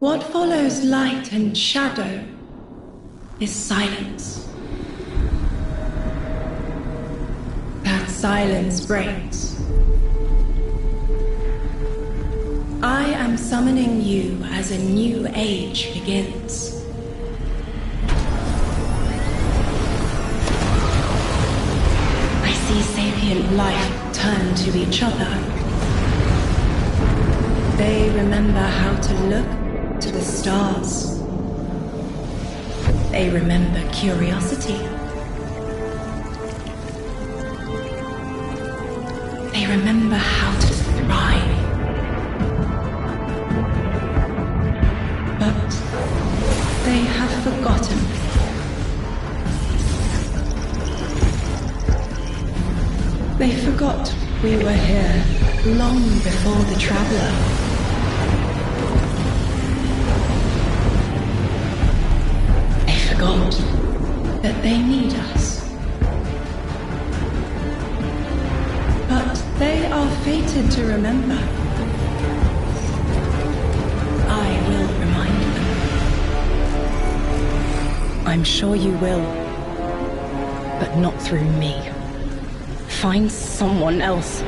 What follows light and shadow is silence. That silence breaks. I am summoning you as a new age begins. I see sapient life turn to each other. They remember how to look to the stars. They remember curiosity. They remember how to thrive. But they have forgotten. They forgot we were here long before the Traveler. That they need us. But they are fated to remember. I will remind them. I'm sure you will. But not through me. Find someone else.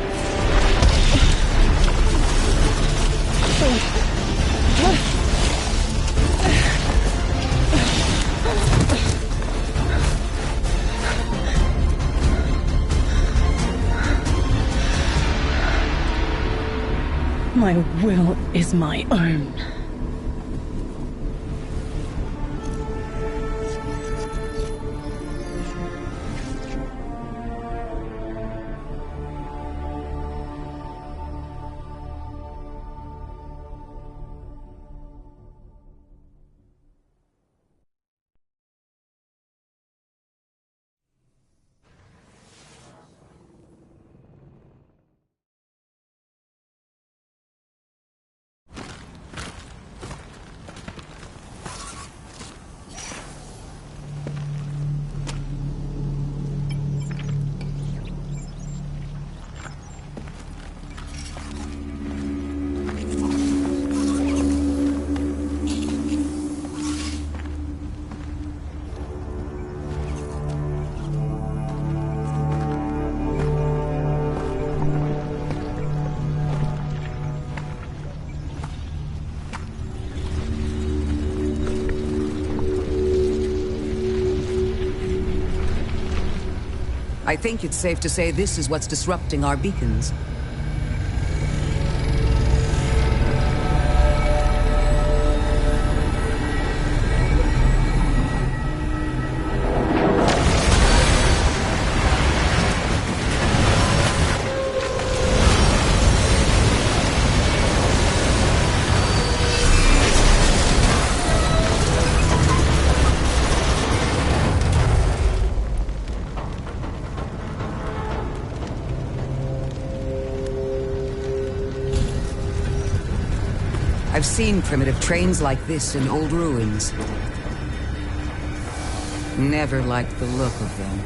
My will is my own. I think it's safe to say this is what's disrupting our beacons. I've seen primitive trains like this in old ruins. Never liked the look of them.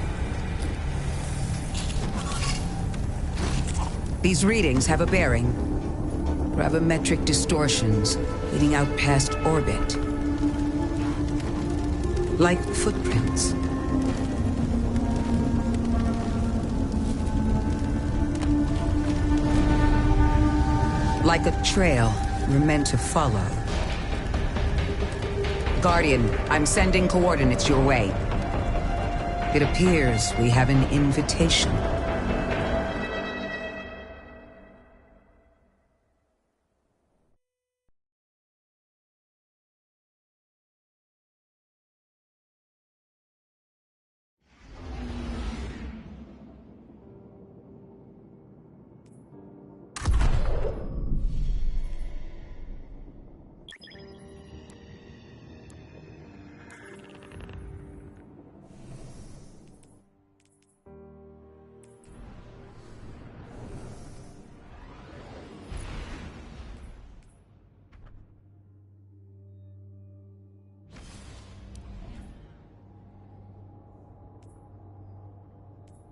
These readings have a bearing. Gravimetric distortions leading out past orbit. Like footprints. Like a trail we're meant to follow. Guardian, I'm sending coordinates your way. It appears we have an invitation.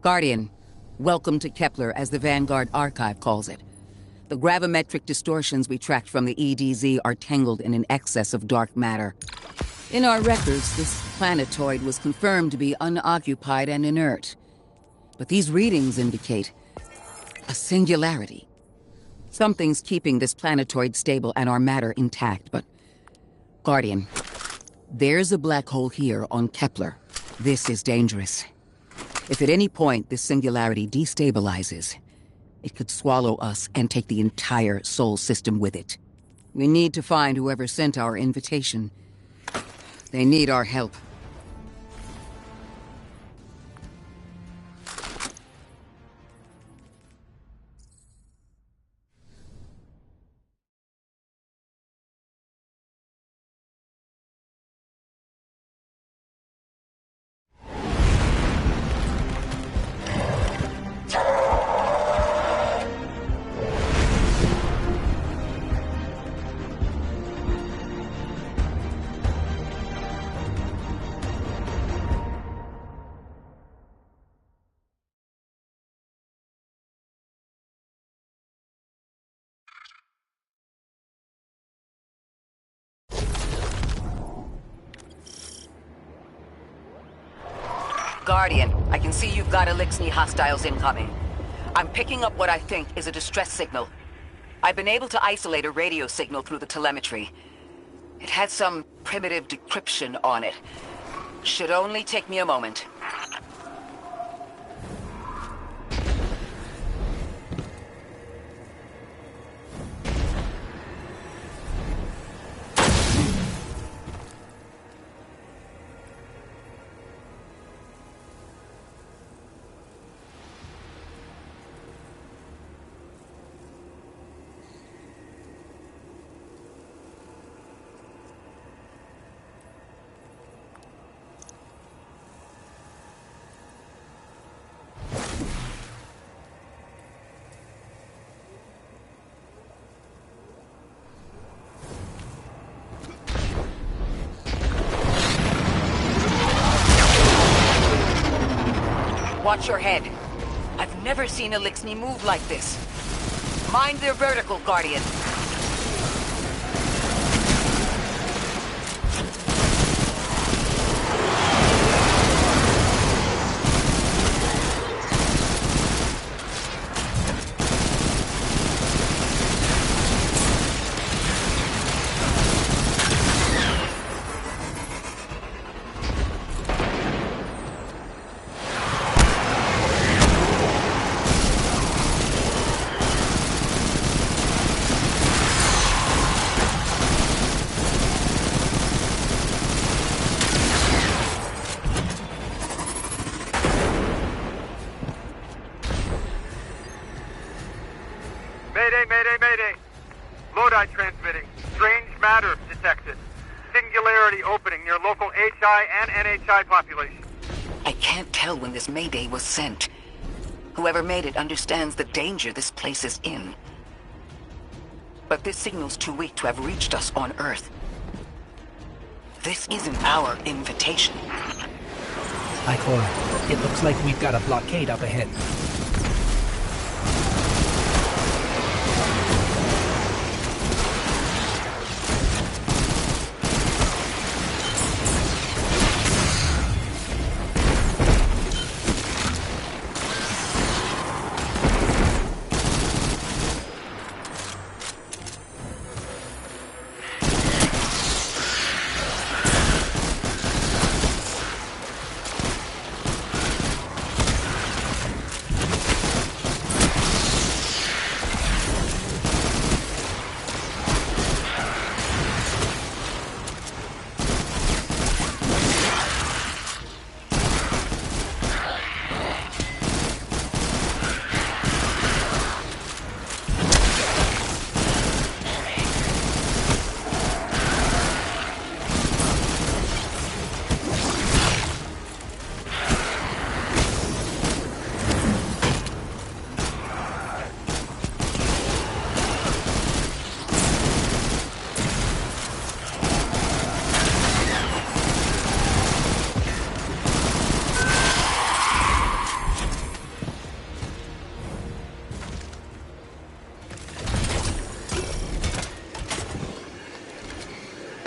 Guardian, welcome to Kepler, as the Vanguard Archive calls it. The gravimetric distortions we tracked from the EDZ are tangled in an excess of dark matter. In our records, this planetoid was confirmed to be unoccupied and inert. But these readings indicate a singularity. Something's keeping this planetoid stable and our matter intact, but... Guardian, there's a black hole here on Kepler. This is dangerous. If at any point this singularity destabilizes, it could swallow us and take the entire Sol system with it. We need to find whoever sent our invitation. They need our help. Guardian, I can see you've got Eliksni hostiles incoming. I'm picking up what I think is a distress signal. I've been able to isolate a radio signal through the telemetry. It had some primitive decryption on it. Should only take me a moment. Watch your head. I've never seen Eliksni move like this. Mind their vertical, Guardian. Mayday. Lodi transmitting. Strange matter detected. Singularity opening near local HI and NHI population. I can't tell when this Mayday was sent. Whoever made it understands the danger this place is in. But this signal's too weak to have reached us on Earth. This isn't our invitation. Ikora, it looks like we've got a blockade up ahead.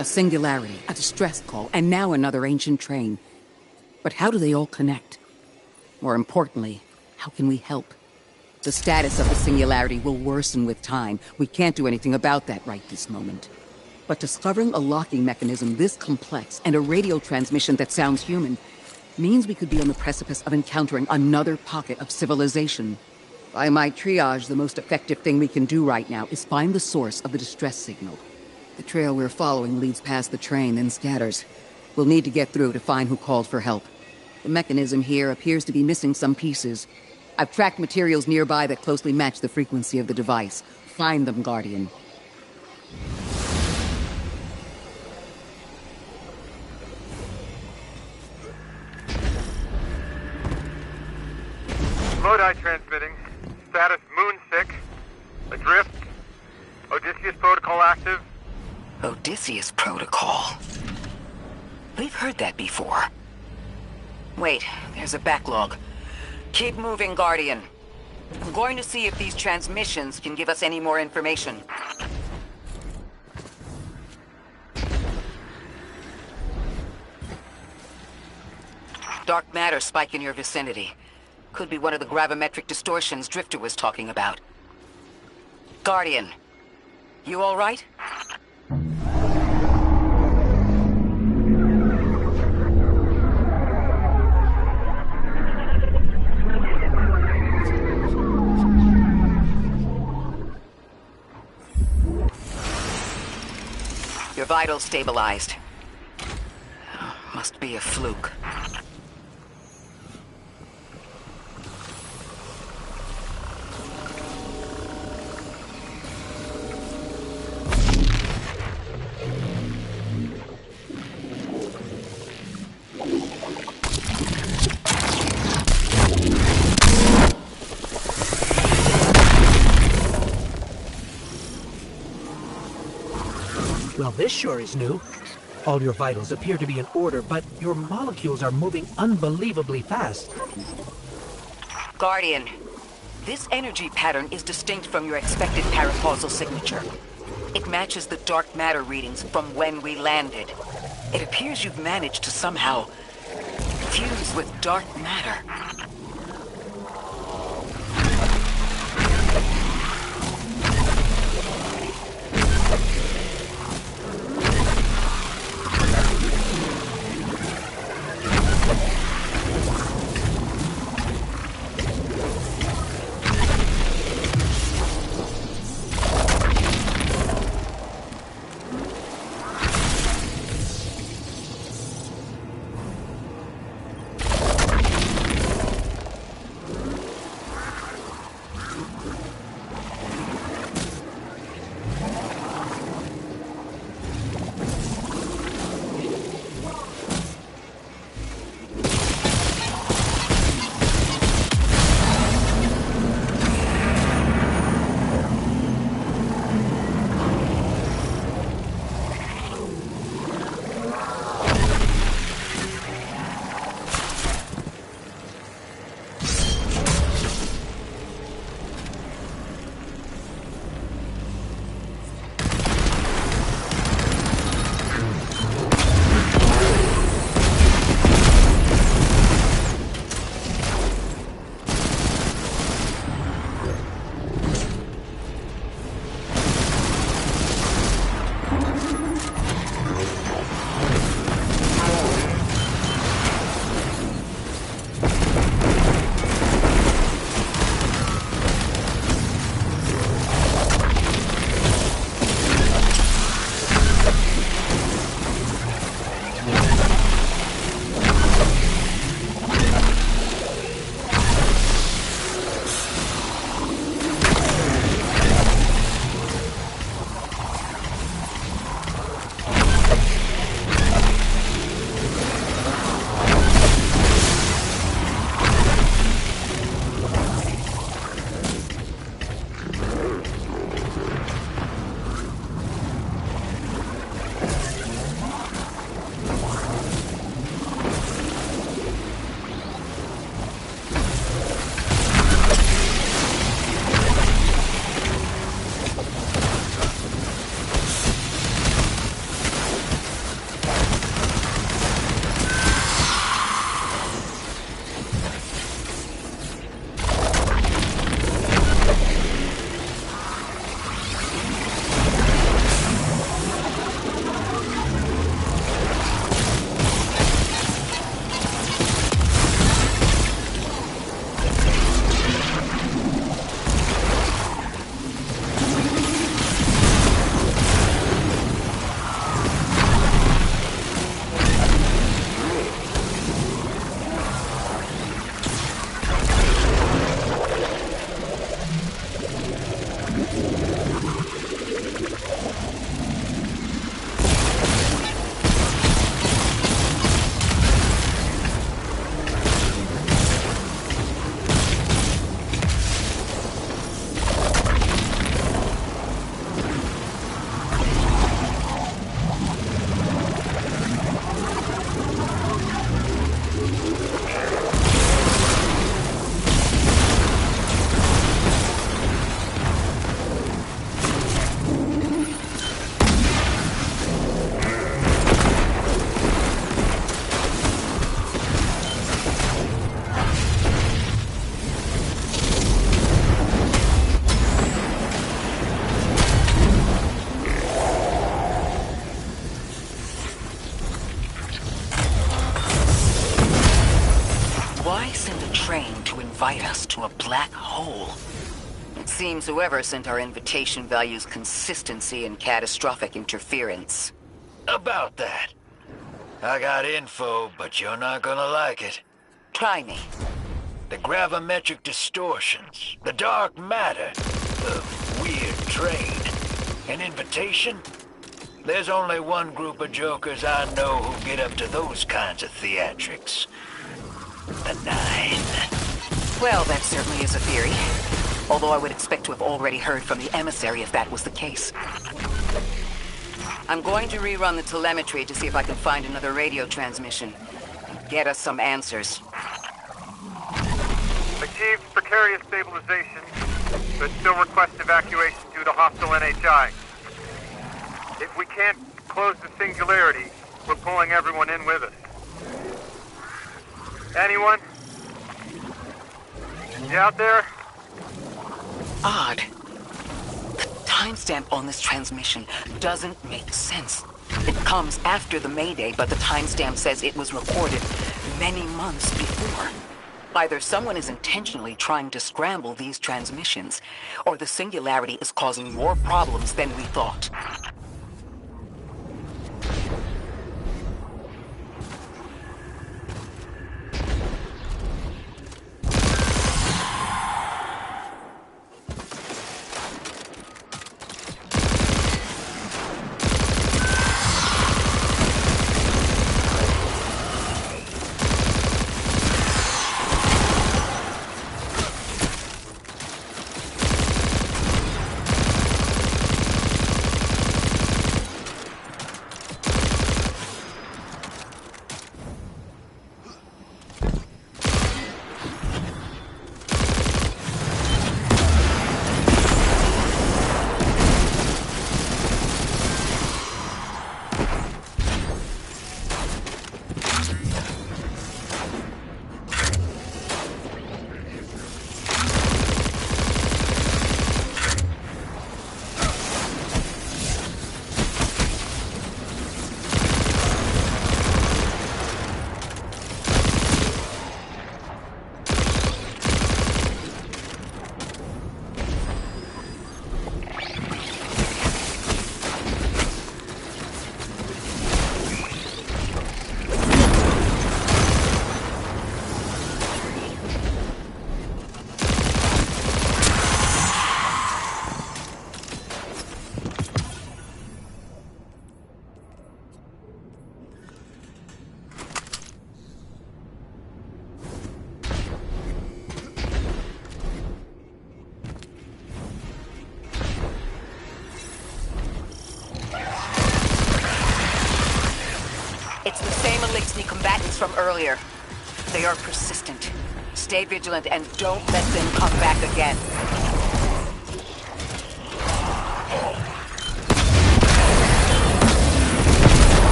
A singularity, a distress call, and now another ancient train. But how do they all connect? More importantly, how can we help? The status of the singularity will worsen with time. We can't do anything about that right this moment. But discovering a locking mechanism this complex and a radio transmission that sounds human means we could be on the precipice of encountering another pocket of civilization. By my triage, the most effective thing we can do right now is find the source of the distress signal. The trail we're following leads past the train, then scatters. We'll need to get through to find who called for help. The mechanism here appears to be missing some pieces. I've tracked materials nearby that closely match the frequency of the device. Find them, Guardian. Modi transmitting. Status Moonsick. Adrift. Odysseus protocol active. Odysseus Protocol. We've heard that before. Wait, there's a backlog. Keep moving, Guardian. I'm going to see if these transmissions can give us any more information. Dark matter spike in your vicinity. Could be one of the gravimetric distortions Drifter was talking about. Guardian, you all right? Your vitals stabilized. Must be a fluke. Well, this sure is new. All your vitals appear to be in order, but your molecules are moving unbelievably fast. Guardian, this energy pattern is distinct from your expected paracausal signature. It matches the dark matter readings from when we landed. It appears you've managed to somehow fuse with dark matter. to invite us to a black hole. It seems whoever sent our invitation values consistency and catastrophic interference. About that. I got info, but you're not gonna like it. Try me. The gravimetric distortions, the dark matter, the weird trade. An invitation? There's only one group of jokers I know who get up to those kinds of theatrics. The Nine. Well, that certainly is a theory. Although I would expect to have already heard from the emissary if that was the case. I'm going to rerun the telemetry to see if I can find another radio transmission. Get us some answers. Achieved precarious stabilization, but still request evacuation due to hostile NHI. If we can't close the singularity, we're pulling everyone in with us. Anyone? You out there? Odd. The timestamp on this transmission doesn't make sense. It comes after the Mayday, but the timestamp says it was recorded many months before. Either someone is intentionally trying to scramble these transmissions, or the singularity is causing more problems than we thought. It's the same Elixni combatants from earlier. They are persistent. Stay vigilant and don't let them come back again.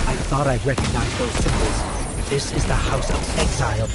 I thought I recognized those symbols. This is the House of Exile.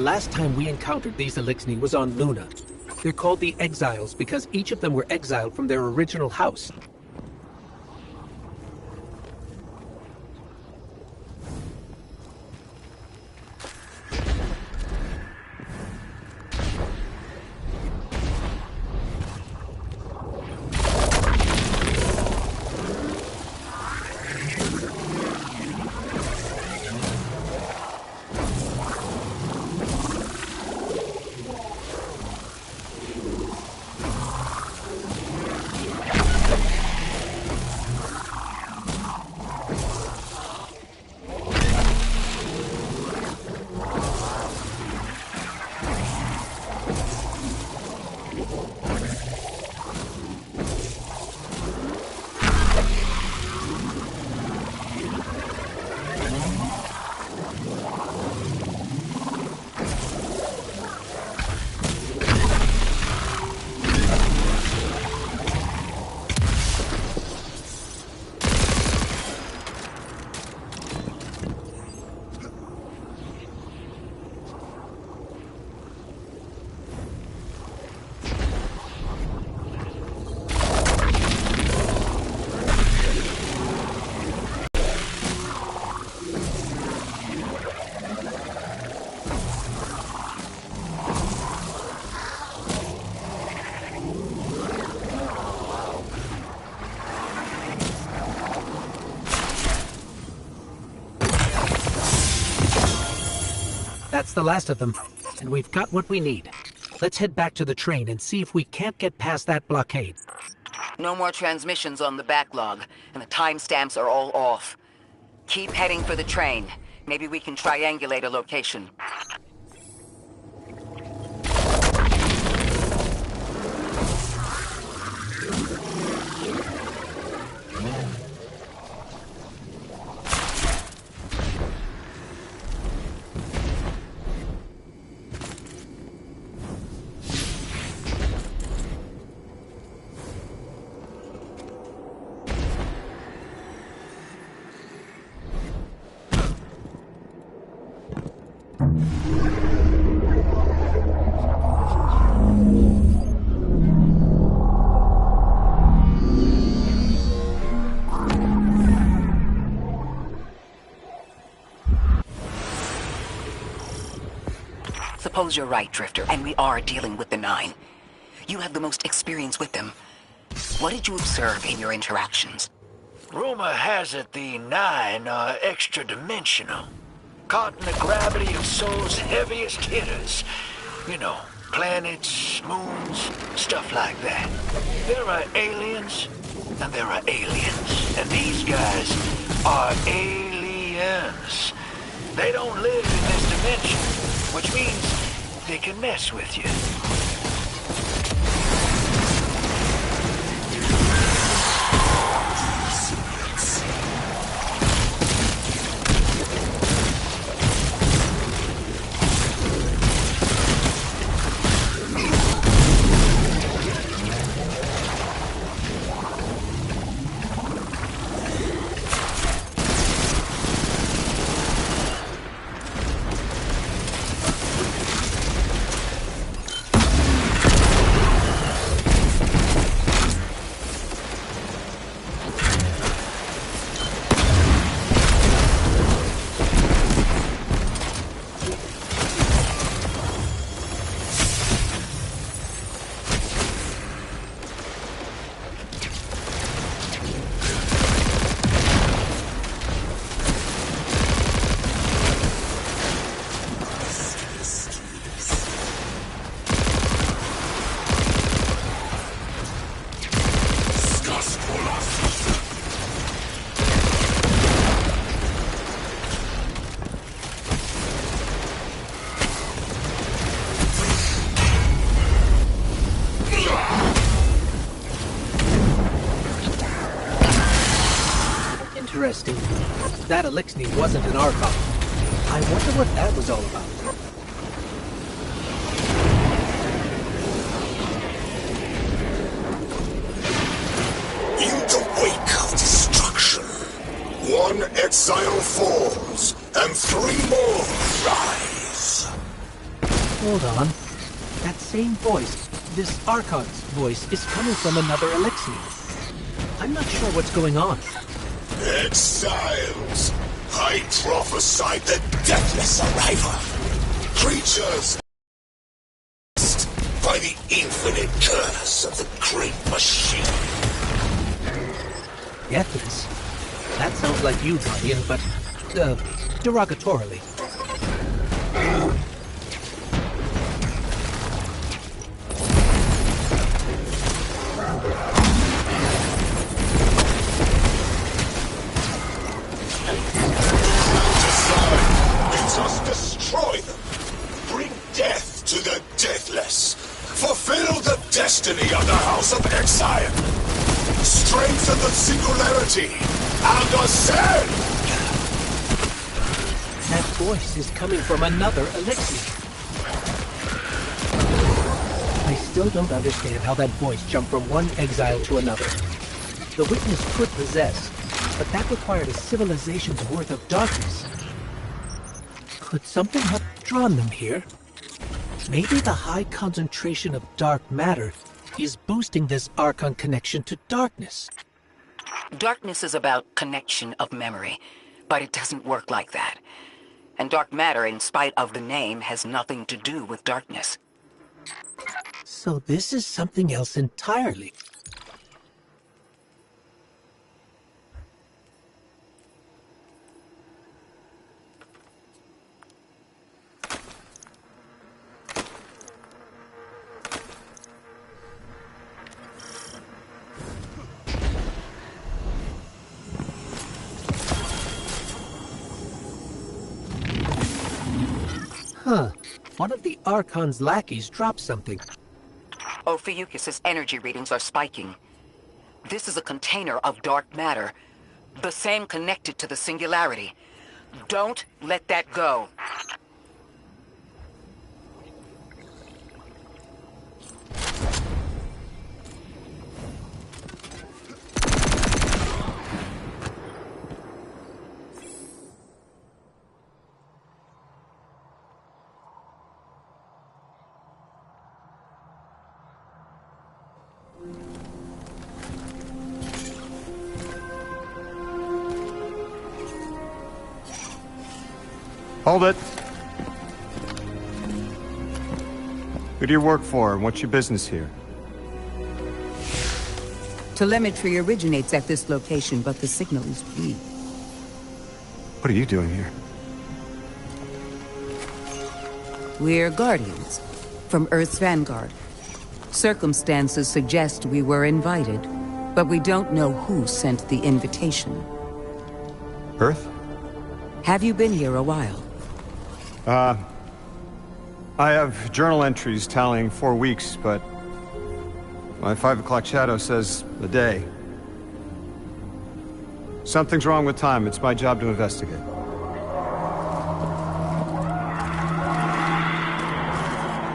last time we encountered these Eliksni was on Luna. They're called the Exiles because each of them were exiled from their original house. That's the last of them, and we've got what we need. Let's head back to the train and see if we can't get past that blockade. No more transmissions on the backlog, and the timestamps are all off. Keep heading for the train. Maybe we can triangulate a location. Suppose you're right, Drifter, and we are dealing with the Nine. You have the most experience with them. What did you observe in your interactions? Rumor has it the Nine are extra-dimensional. Caught in the gravity of Sol's heaviest hitters. You know, planets, moons, stuff like that. There are aliens, and there are aliens. And these guys are aliens. They don't live in this dimension, which means they can mess with you. Interesting. That Eliksni wasn't an Archon. I wonder what that was all about. In the wake of destruction, one exile falls, and three more rise. Hold on. That same voice, this Archon's voice, is coming from another Elixir. I'm not sure what's going on. Exiles! I prophesied the deathless arrival. Creatures by the infinite curse of the great machine. Deathless? That sounds like you, Guardian, but, derogatorily. Let us destroy them. Bring death to the deathless. Fulfill the destiny of the House of Exile. Strengthen the singularity and ascend. That voice is coming from another Elixir. I still don't understand how that voice jumped from one exile to another. The witness could possess, but that required a civilization's worth of darkness. Could something have drawn them here? Maybe the high concentration of dark matter is boosting this Archon connection to darkness. Darkness is about connection of memory, but it doesn't work like that. And dark matter, in spite of the name, has nothing to do with darkness. So this is something else entirely. Huh. One of the Archon's lackeys dropped something. Ophiuchus's energy readings are spiking. This is a container of dark matter, the same connected to the Singularity. Don't let that go. Hold it. Who do you work for, and what's your business here? Telemetry originates at this location, but the signal is weak. What are you doing here? We're Guardians, from Earth's vanguard. Circumstances suggest we were invited, but we don't know who sent the invitation. Earth? Have you been here a while? I have journal entries tallying 4 weeks, but my 5 o'clock shadow says a day. Something's wrong with time. It's my job to investigate.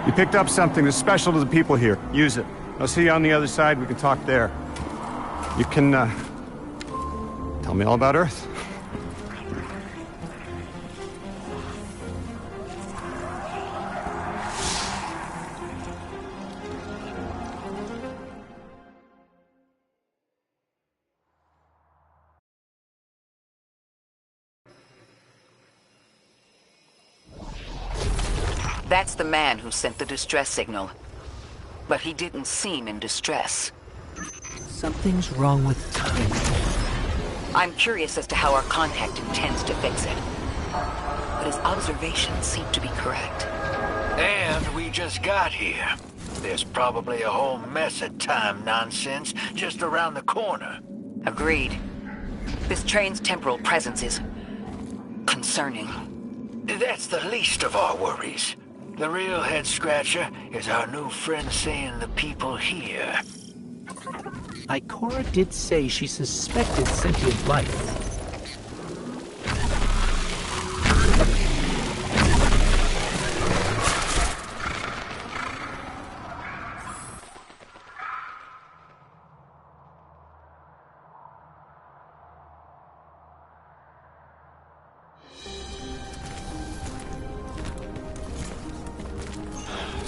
You picked up something that's special to the people here. Use it. I'll see you on the other side. We can talk there. You can, tell me all about Earth. That's the man who sent the distress signal. But he didn't seem in distress. Something's wrong with time. I'm curious as to how our contact intends to fix it. But his observations seem to be correct. And we just got here. There's probably a whole mess of time nonsense just around the corner. Agreed. This train's temporal presence is concerning. That's the least of our worries. The real head-scratcher is our new friend seeing the people here. Ikora did say she suspected sentient life.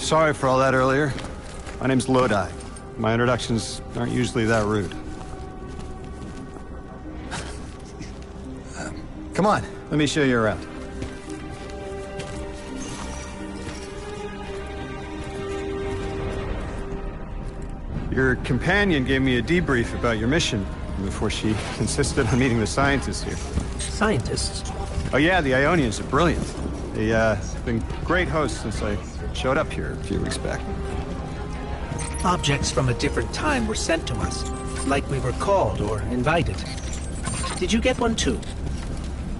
Sorry for all that earlier. My name's Lodi. My introductions aren't usually that rude. Come on, let me show you around. Your companion gave me a debrief about your mission before she insisted on meeting the scientists here. Scientists? Oh yeah, the Ionians are brilliant. They've been great hosts since I showed up here a few weeks back. Objects from a different time were sent to us, like we were called or invited. Did you get one too?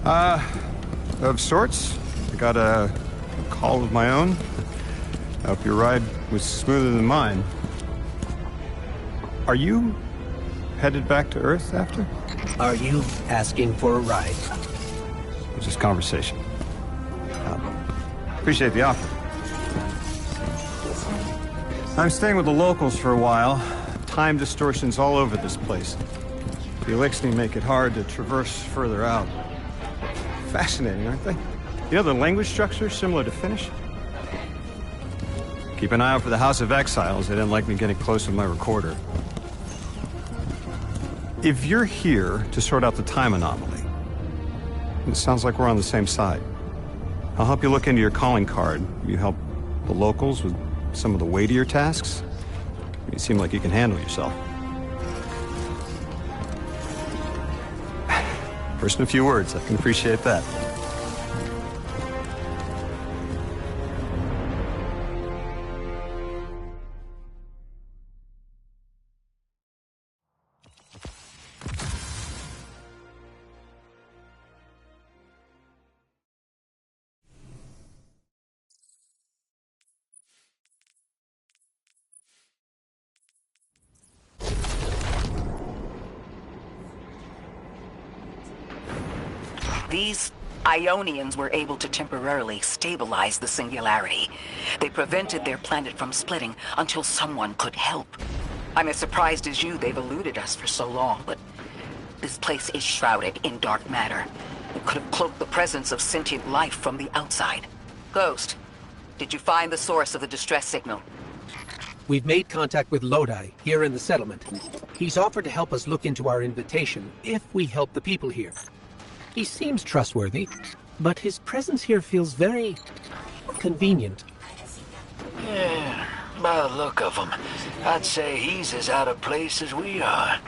Of sorts. I got a call of my own. I hope your ride was smoother than mine. Are you headed back to Earth after? Are you asking for a ride? It's just conversation. Appreciate the offer. I'm staying with the locals for a while. Time distortions all over this place. The Elixni make it hard to traverse further out. Fascinating, aren't they? You know the language structure is similar to Finnish? Keep an eye out for the House of Exiles. They didn't like me getting close with my recorder. If you're here to sort out the time anomaly, it sounds like we're on the same side. I'll help you look into your calling card. You help the locals with some of the weightier tasks. You seem like you can handle yourself. First in a few words, I can appreciate that. These Ionians were able to temporarily stabilize the singularity. They prevented their planet from splitting until someone could help. I'm as surprised as you they've eluded us for so long, but this place is shrouded in dark matter. It could have cloaked the presence of sentient life from the outside. Ghost, did you find the source of the distress signal? We've made contact with Lodi, here in the settlement. He's offered to help us look into our invitation, if we help the people here. He seems trustworthy, but his presence here feels very convenient. Yeah, by the look of him, I'd say he's as out of place as we are.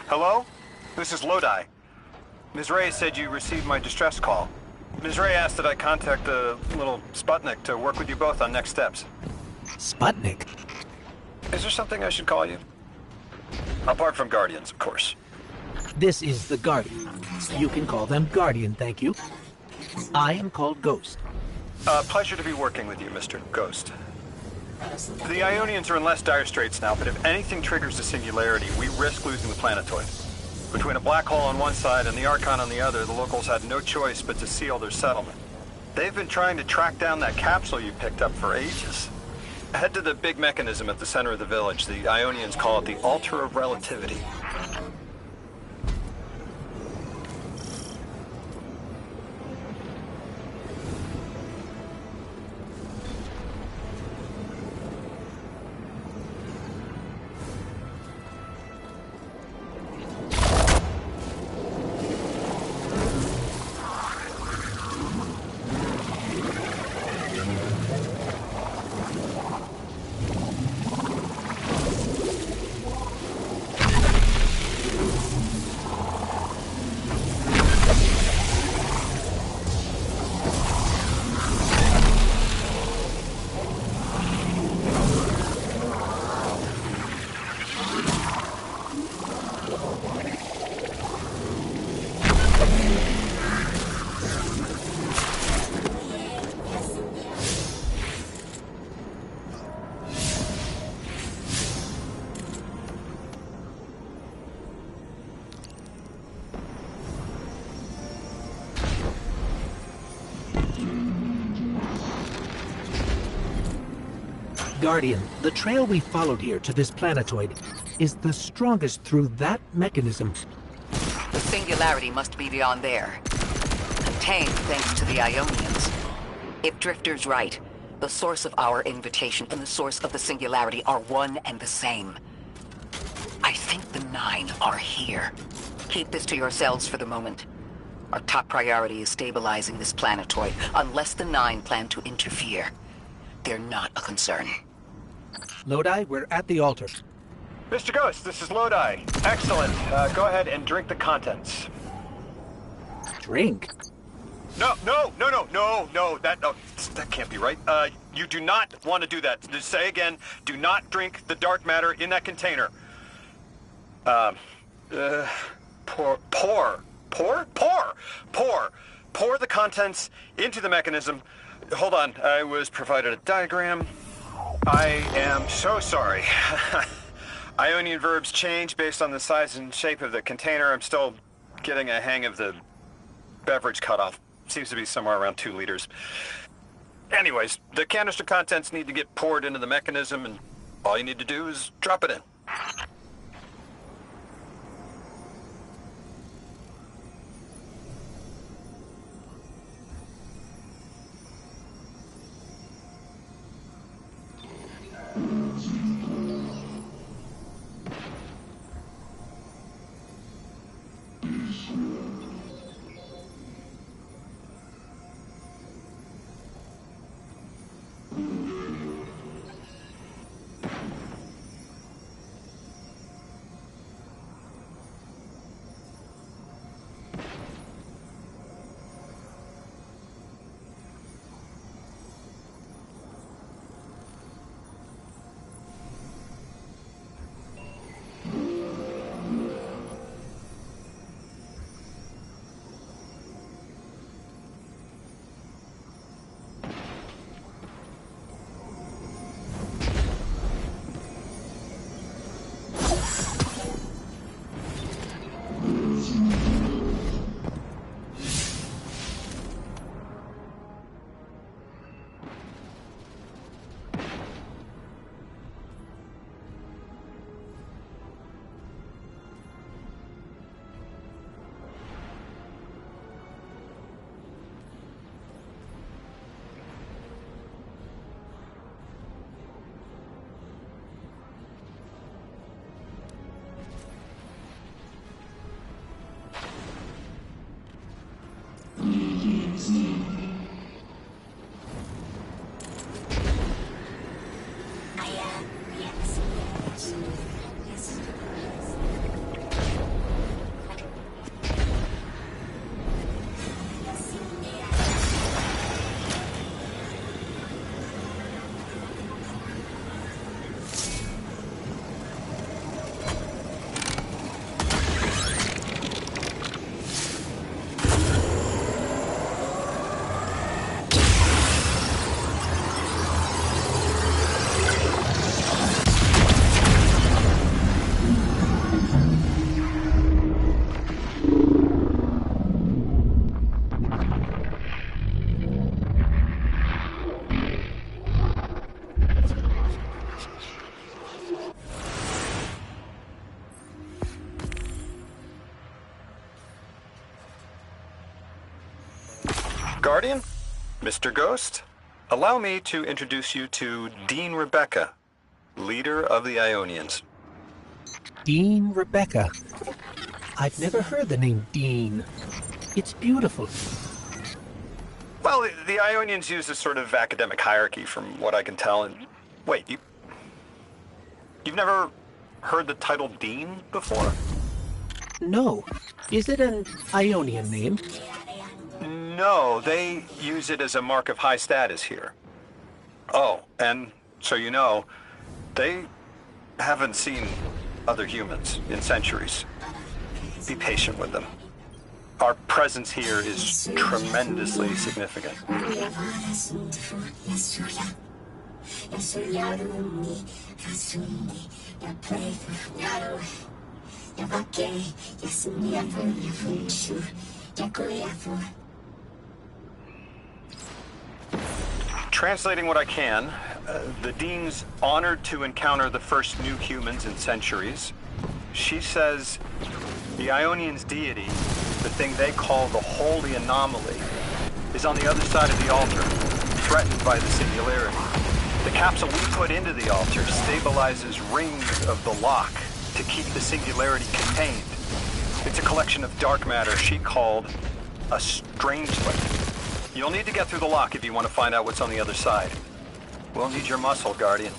Hello? This is Lodi. Ms. Ray said you received my distress call. Ms. Ray asked that I contact the little Sputnik to work with you both on next steps. Sputnik? Is there something I should call you? Apart from Guardians, of course. This is the Guardian. You can call them Guardian, thank you. I am called Ghost. Pleasure to be working with you, Mr. Ghost. The Ionians are in less dire straits now, but if anything triggers the singularity, we risk losing the planetoid. Between a black hole on one side and the Archon on the other, the locals had no choice but to seal their settlement. They've been trying to track down that capsule you picked up for ages. Head to the big mechanism at the center of the village. The Ionians call it the Altar of Relativity. Guardian, the trail we followed here to this planetoid is the strongest through that mechanism. The singularity must be beyond there. Contained thanks to the Ionians. If Drifter's right, the source of our invitation and the source of the singularity are one and the same. I think the Nine are here. Keep this to yourselves for the moment. Our top priority is stabilizing this planetoid, unless the Nine plan to interfere. They're not a concern. Lodi, we're at the altar. Mr. Ghost, this is Lodi. Excellent. Go ahead and drink the contents. Drink? No, that can't be right. You do not want to do that. Just say again, do not drink the dark matter in that container. Pour the contents into the mechanism. Hold on, I was provided a diagram. I am so sorry. Ionian verbs change based on the size and shape of the container. I'm still getting a hang of the beverage cutoff. Seems to be somewhere around 2 liters. Anyways, the canister contents need to get poured into the mechanism, and all you need to do is drop it in. Guardian, Mr. Ghost, allow me to introduce you to Dean Rebecca, leader of the Ionians. Dean Rebecca. I've never heard the name Dean. It's beautiful. Well, the Ionians use a sort of academic hierarchy from what I can tell. And wait, you've never heard the title Dean before? No. Is it an Ionian name? No, they use it as a mark of high status here. Oh, and so you know, they haven't seen other humans in centuries. Be patient with them. Our presence here is tremendously significant. Translating what I can, The Dean's honored to encounter the first new humans in centuries. She says the Ionians' deity, the thing they call the Holy Anomaly, is on the other side of the altar, threatened by the Singularity. The capsule we put into the altar stabilizes rings of the lock to keep the Singularity contained. It's a collection of dark matter she called a Strangelet. You'll need to get through the lock if you want to find out what's on the other side. We'll need your muscle, Guardian.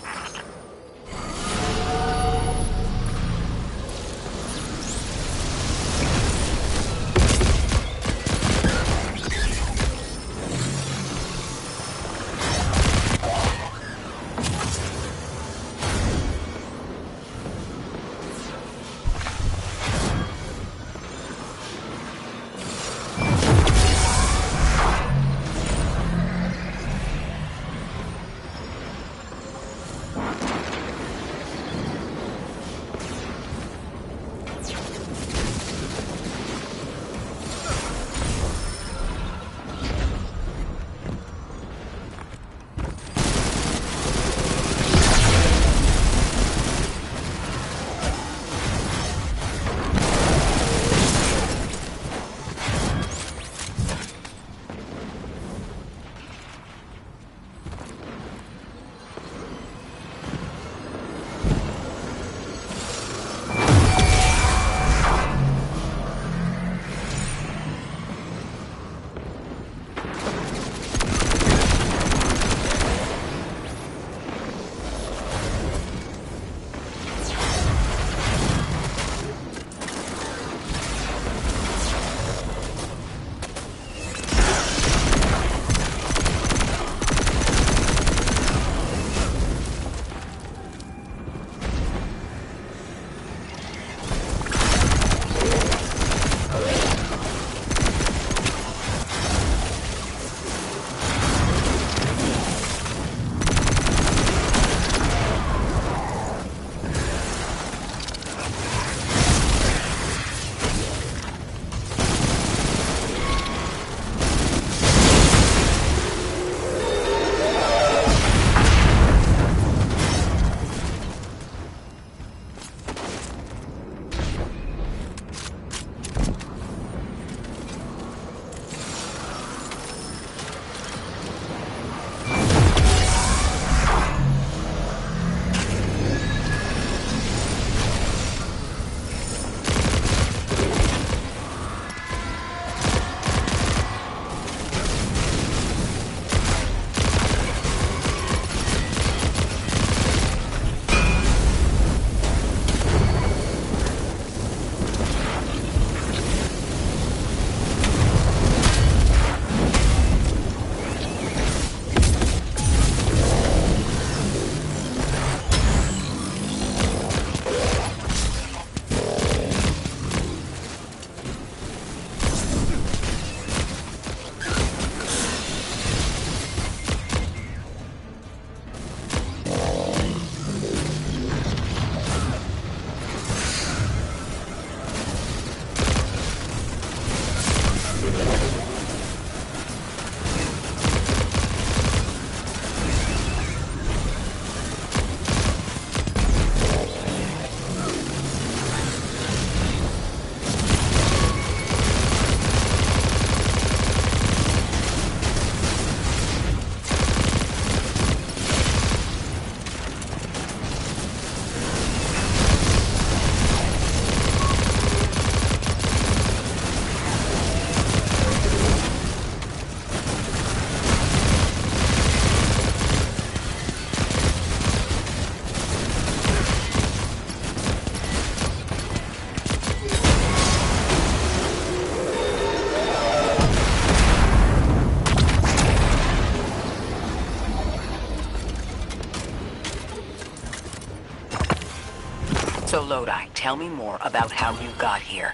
So Lodi, tell me more about how you got here.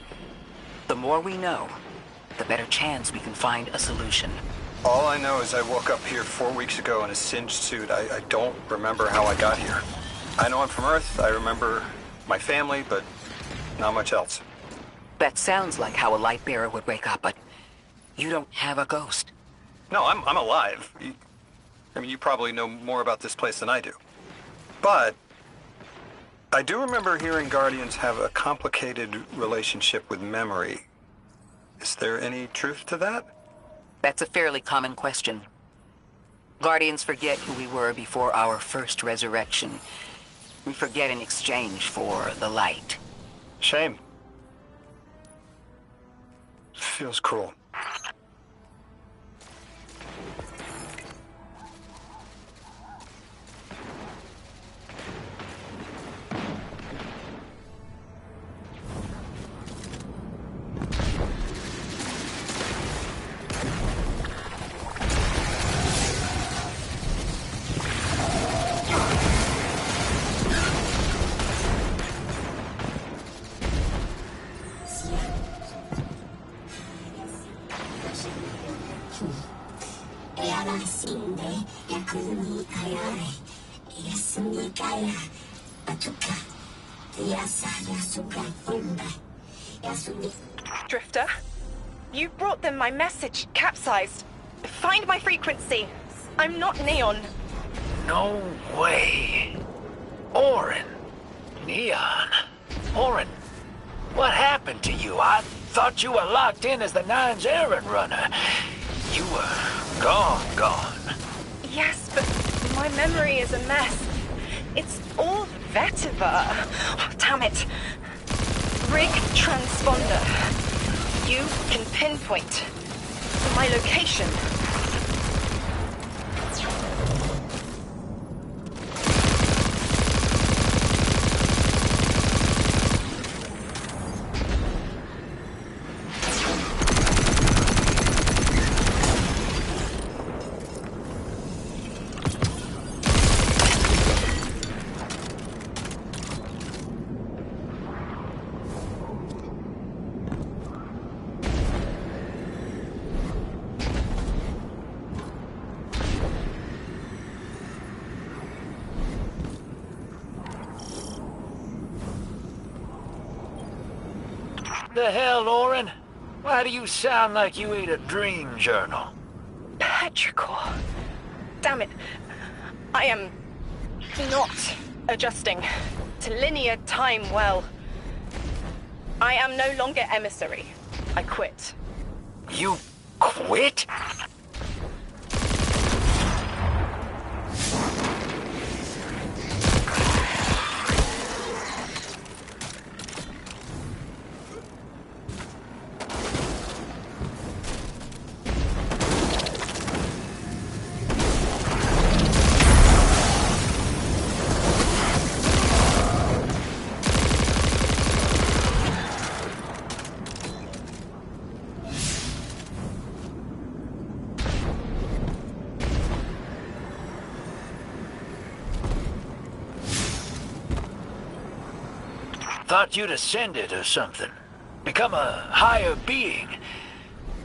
The more we know, the better chance we can find a solution. All I know is I woke up here 4 weeks ago in a singed suit. I don't remember how I got here. I know I'm from Earth. I remember my family, but not much else. That sounds like how a light bearer would wake up, but you don't have a ghost. No, I'm alive. I mean, you probably know more about this place than I do. But I do remember hearing Guardians have a complicated relationship with memory. Is there any truth to that? That's a fairly common question. Guardians forget who we were before our first resurrection. We forget in exchange for the light. Shame. Feels cruel. Drifter, you brought them my message, capsized. Find my frequency. I'm not Neon. No way. Orin. Neon. Orin, what happened to you? I thought you were locked in as the Nine's errand runner. You were gone. Yes, but my memory is a mess. It's all vetiver. Oh, damn it. Rig transponder. You can pinpoint my location. The hell, Orin? Why do you sound like you ate a dream journal? Petrichor. Damn it. I am not adjusting to linear time well. I am no longer emissary. I quit. You quit? Thought you'd ascended or something. Become a higher being.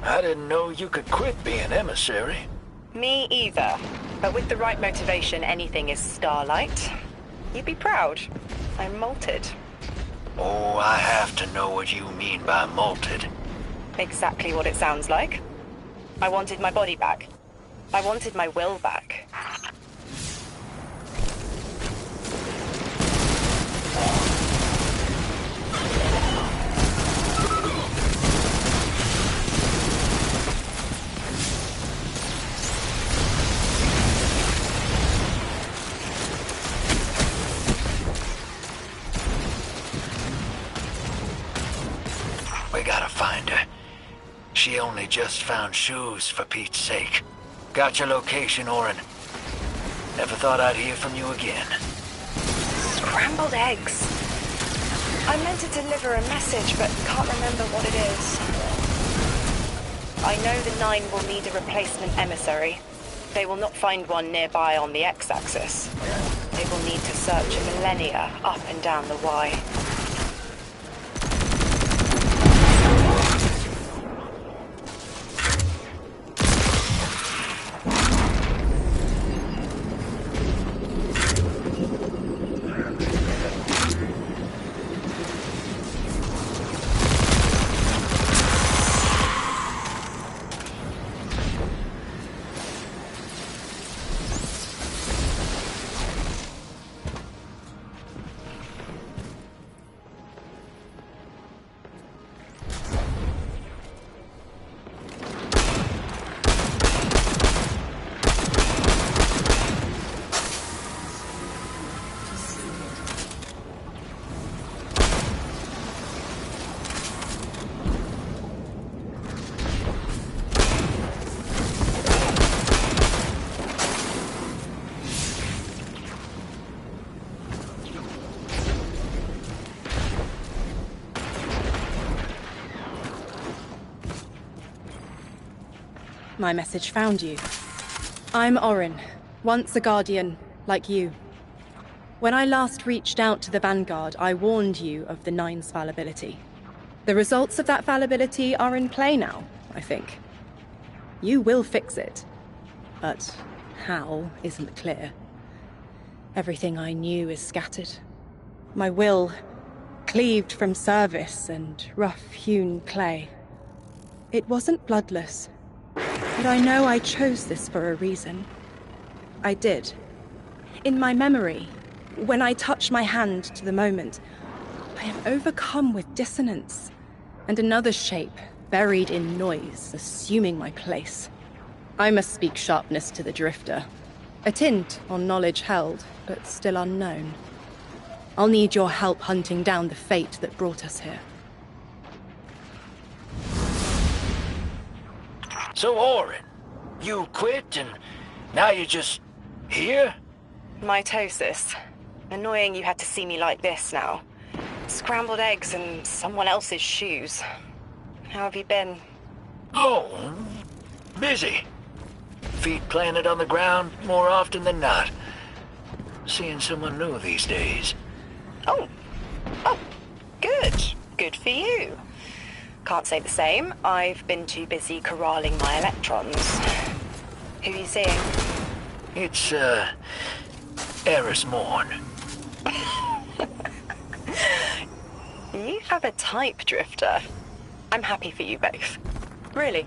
I didn't know you could quit being emissary. Me either. But with the right motivation, anything is Starlight. You'd be proud. I'm molted. Oh, I have to know what you mean by molted. Exactly what it sounds like. I wanted my body back. I wanted my will back. We gotta find her. She only just found shoes, for Pete's sake. Got your location, Orin. Never thought I'd hear from you again. Scrambled eggs. I meant to deliver a message, but can't remember what it is. I know the Nine will need a replacement emissary. They will not find one nearby on the X-axis. They will need to search a millennia up and down the Y. my message found you. I'm Orin, once a Guardian, like you. When I last reached out to the Vanguard, I warned you of the Nine's fallibility. The results of that fallibility are in play now, I think. You will fix it, but how isn't clear. Everything I knew is scattered. My will, cleaved from service and rough-hewn clay. It wasn't bloodless, but I know I chose this for a reason. I did. In my memory, when I touch my hand to the moment, I am overcome with dissonance, and another shape, buried in noise, assuming my place. I must speak sharpness to the Drifter. A tint on knowledge held, but still unknown. I'll need your help hunting down the fate that brought us here. So, Orin, you quit and now you're just here? Mitosis. Annoying you had to see me like this now. Scrambled eggs and someone else's shoes. How have you been? Oh, busy. Feet planted on the ground more often than not. Seeing someone new these days. Oh, good. Good for you. Can't say the same. I've been too busy corralling my electrons. Who are you seeing? It's, Eris Morn. You have a type, Drifter. I'm happy for you both. Really.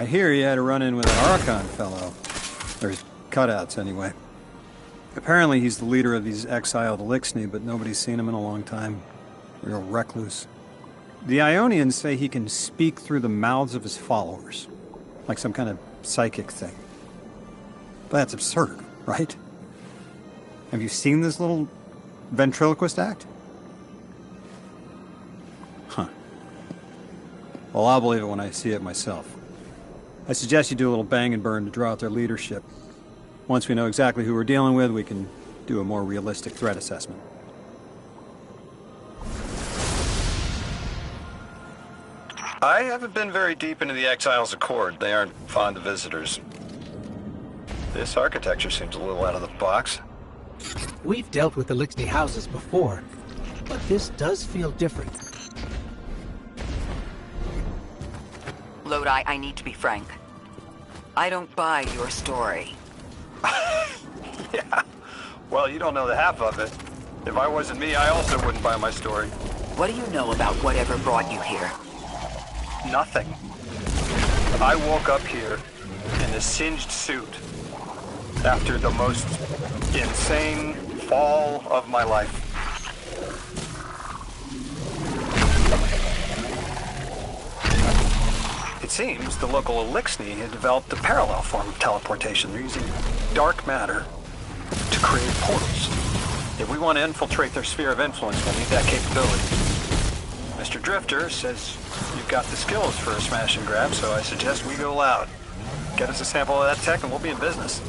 I hear you had a run-in with an Archon fellow. Or his cutouts, anyway. Apparently he's the leader of these exiled Eliksni, but nobody's seen him in a long time. Real recluse. The Ionians say he can speak through the mouths of his followers. Like some kind of psychic thing. But that's absurd, right? Have you seen this little ventriloquist act? Huh. Well, I'll believe it when I see it myself. I suggest you do a little bang and burn to draw out their leadership. Once we know exactly who we're dealing with, we can do a more realistic threat assessment. I haven't been very deep into the Exiles Accord. They aren't fond of visitors. This architecture seems a little out of the box. We've dealt with the Eliksni houses before, but this does feel different. Lodi, I need to be frank. I don't buy your story. Yeah. Well, you don't know the half of it. If I wasn't me, I also wouldn't buy my story. What do you know about whatever brought you here? Nothing. I woke up here in a singed suit after the most insane fall of my life. It seems the local Eliksni had developed a parallel form of teleportation. They're using dark matter to create portals. If we want to infiltrate their sphere of influence, we'll need that capability. Mr. Drifter says you've got the skills for a smash and grab, so I suggest we go loud. Get us a sample of that tech and we'll be in business.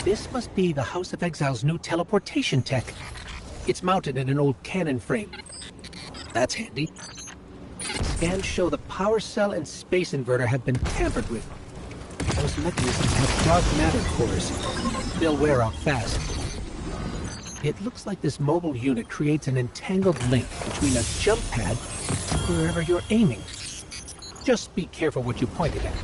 This must be the House of Exile's new teleportation tech. It's mounted in an old cannon frame. That's handy. Scans show the power cell and space inverter have been tampered with. Those mechanisms have dark matter cores. They'll wear out fast. It looks like this mobile unit creates an entangled link between a jump pad and wherever you're aiming. Just be careful what you point it at.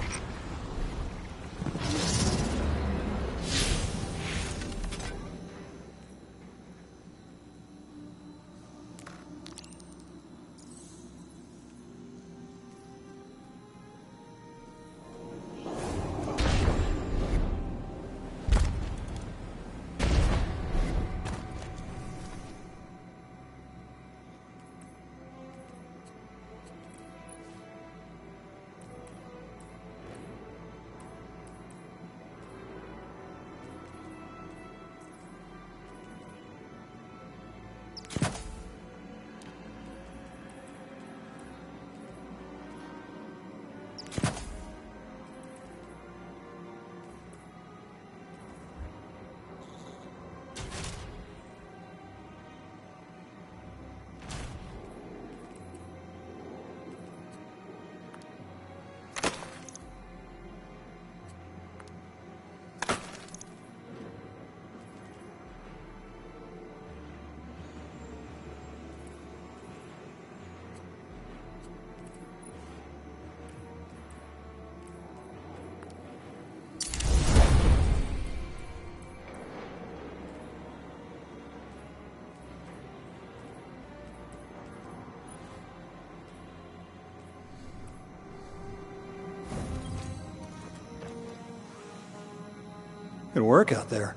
Good work out there.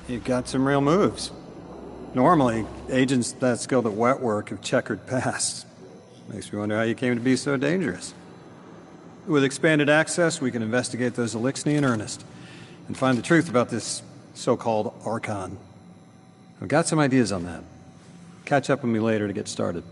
You've got some real moves. Normally, agents that skilled at wet work have checkered pasts. Makes me wonder how you came to be so dangerous. With expanded access, we can investigate those Eliksni in earnest, and find the truth about this so-called Archon. I've got some ideas on that. Catch up with me later to get started.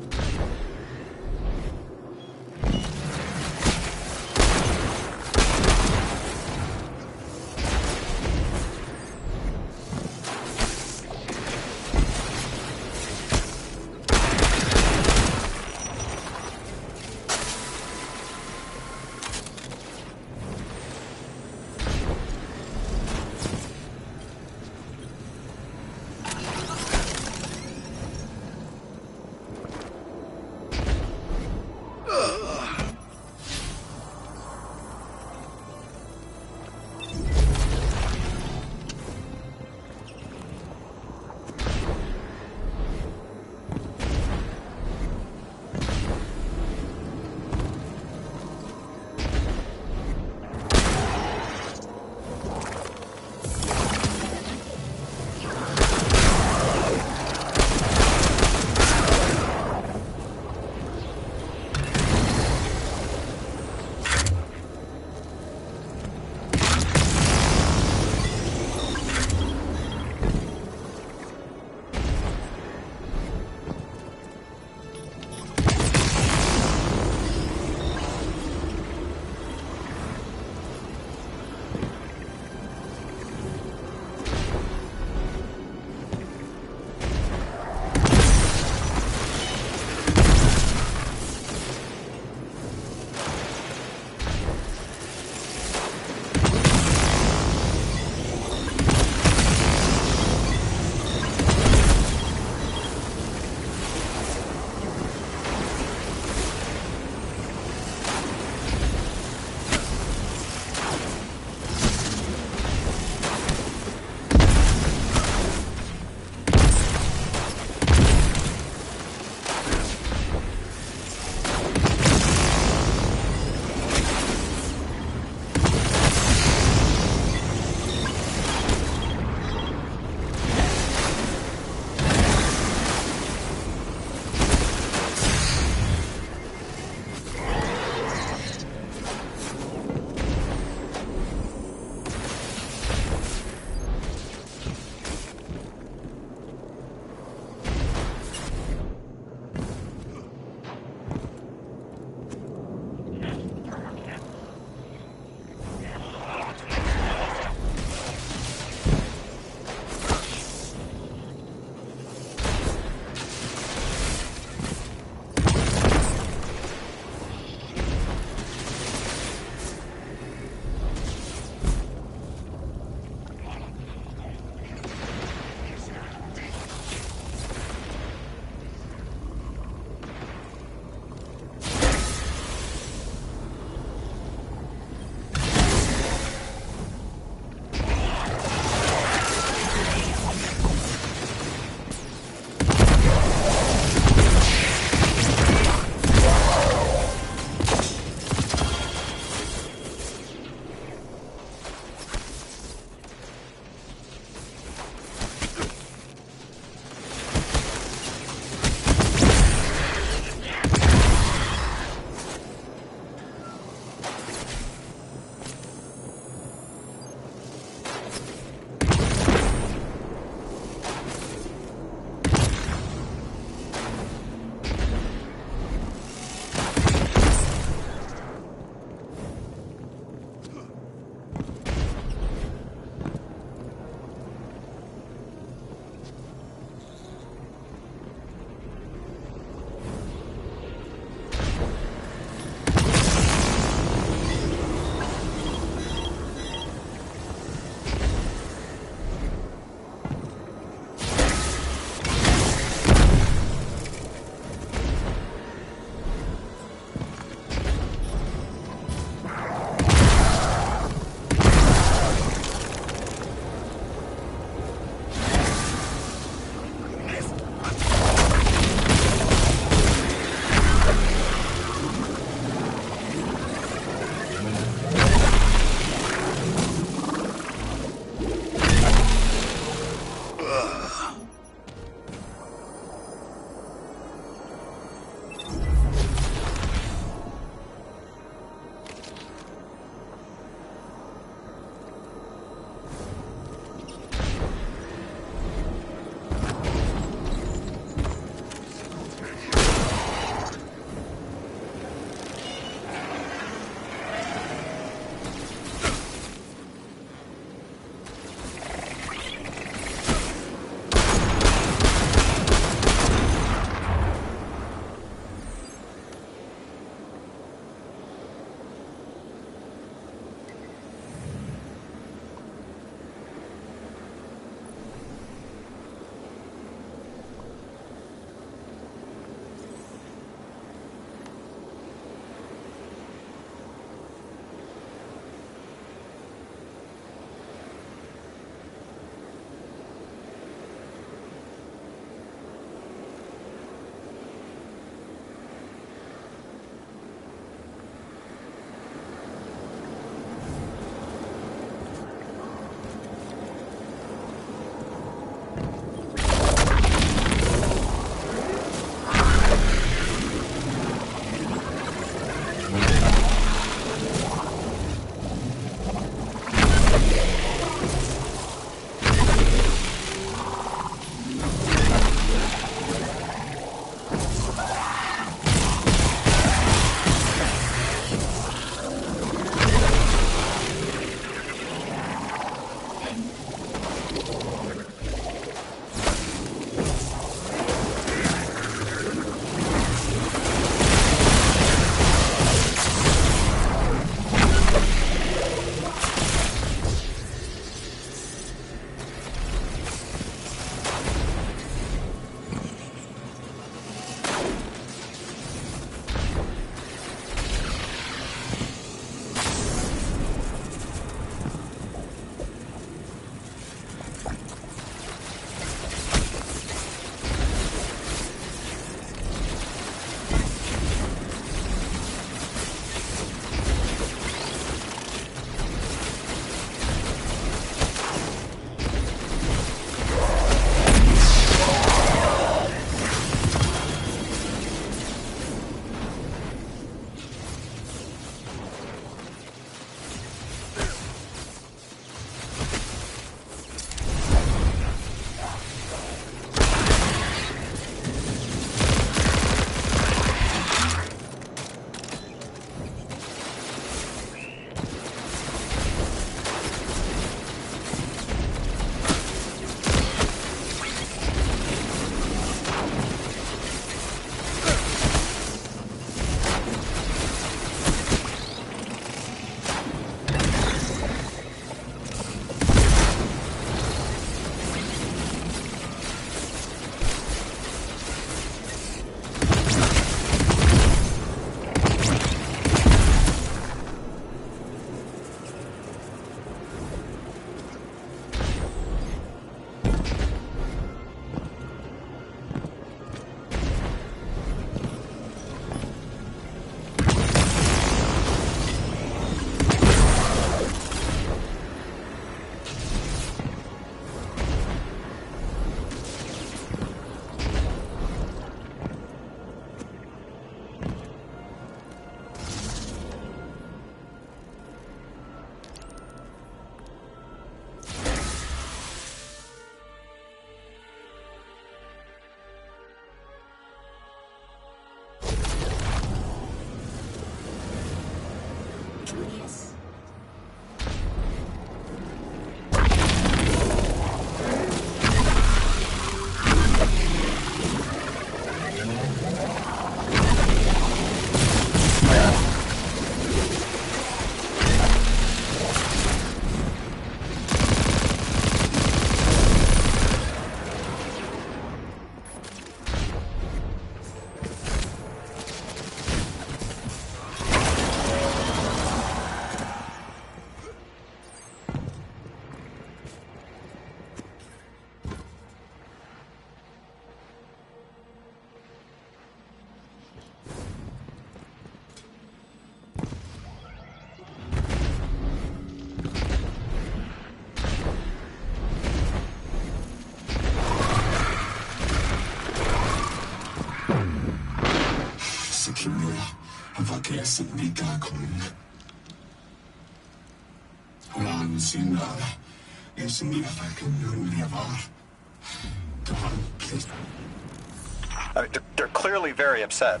They're clearly very upset,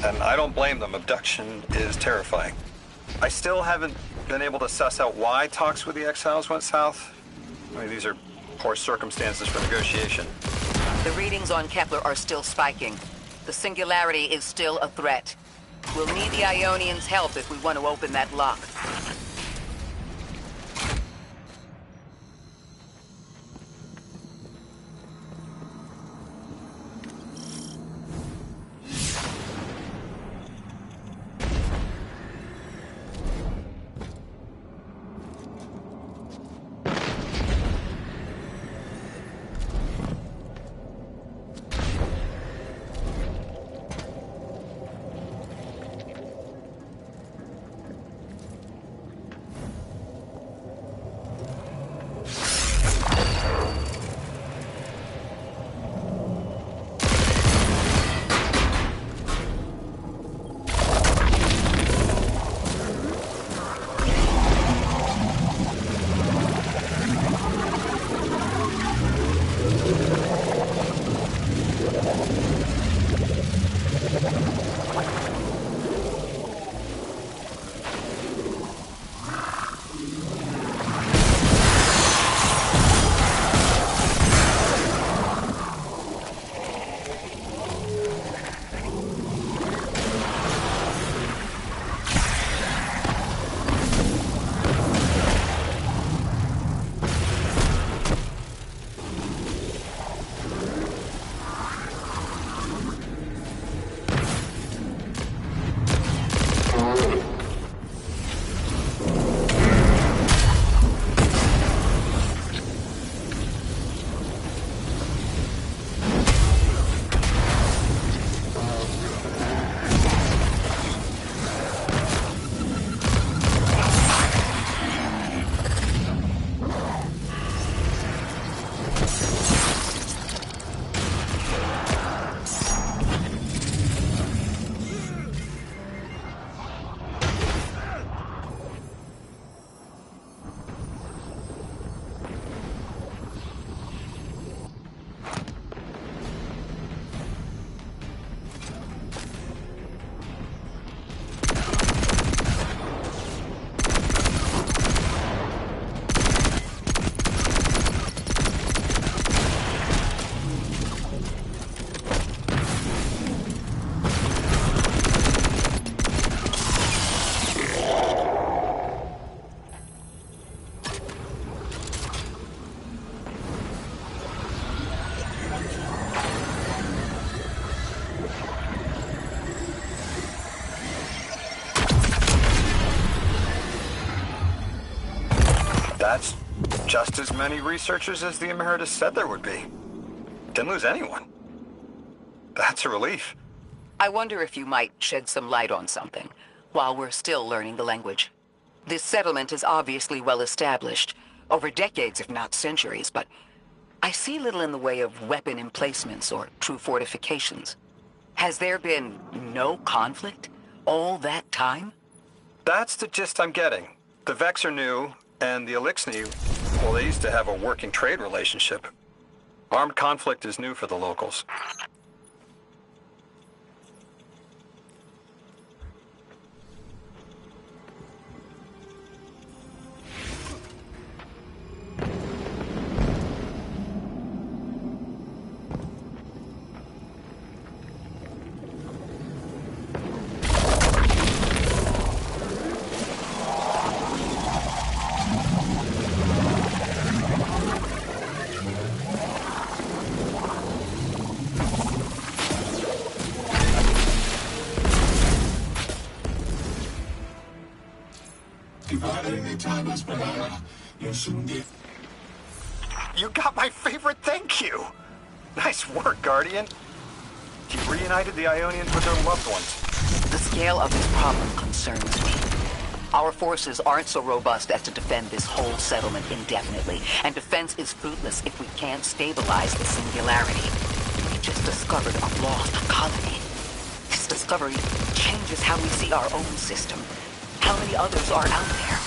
and I don't blame them. Abduction is terrifying. I still haven't been able to suss out why talks with the Exiles went south. I mean, these are poor circumstances for negotiation. The readings on Kepler are still spiking. The Singularity is still a threat. We'll need the Ionians' help if we want to open that lock. That's just as many researchers as the Emeritus said there would be. Didn't lose anyone. That's a relief. I wonder if you might shed some light on something, while we're still learning the language. This settlement is obviously well established, over decades if not centuries, but I see little in the way of weapon emplacements or true fortifications. Has there been no conflict all that time? That's the gist I'm getting. The Vex are new, and the Elixni, well, they used to have a working trade relationship. Armed conflict is new for the locals. You got my favorite thank you! Nice work, Guardian. You reunited the Ionians with their loved ones. The scale of this problem concerns me. Our forces aren't so robust as to defend this whole settlement indefinitely, and defense is fruitless if we can't stabilize the Singularity. We just discovered a lost colony. This this discovery changes how we see our own system. How many others are out there?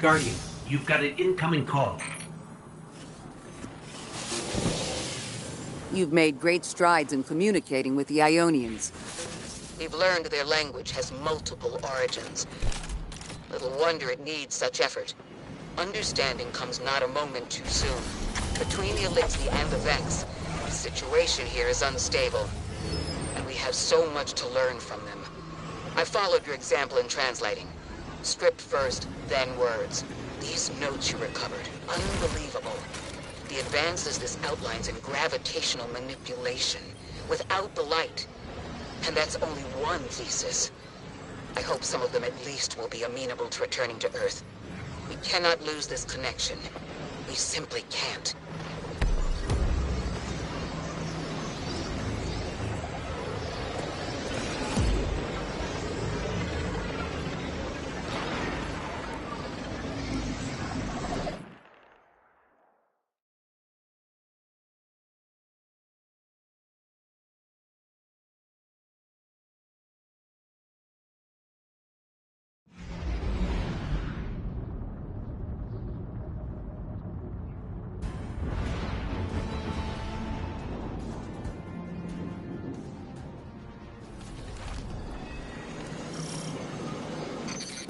Guardian, you've got an incoming call. You've made great strides in communicating with the Ionians. We've learned their language has multiple origins. Little wonder it needs such effort. Understanding comes not a moment too soon. Between the Elixir and the Vex, the situation here is unstable. And we have so much to learn from them. I followed your example in translating. Script first, then words. These notes you recovered, unbelievable. The advances this outlines in gravitational manipulation, without the light. And that's only one thesis. I hope some of them at least will be amenable to returning to Earth. We cannot lose this connection. We simply can't.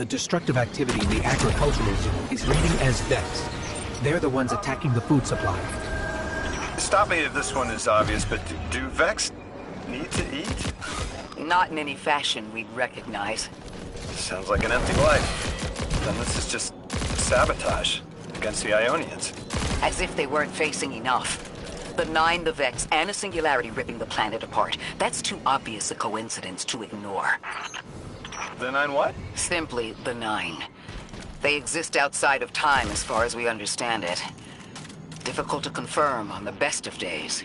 The destructive activity in the agricultural zone is reading as Vex. They're the ones attacking the food supply. Stop me if this one is obvious, but do Vex need to eat? Not in any fashion we'd recognize. Sounds like an empty life. Then this is just sabotage against the Ionians. As if they weren't facing enough. The Nine, the Vex, and a singularity ripping the planet apart. That's too obvious a coincidence to ignore. The Nine what? Simply the Nine. They exist outside of time as far as we understand it. Difficult to confirm on the best of days.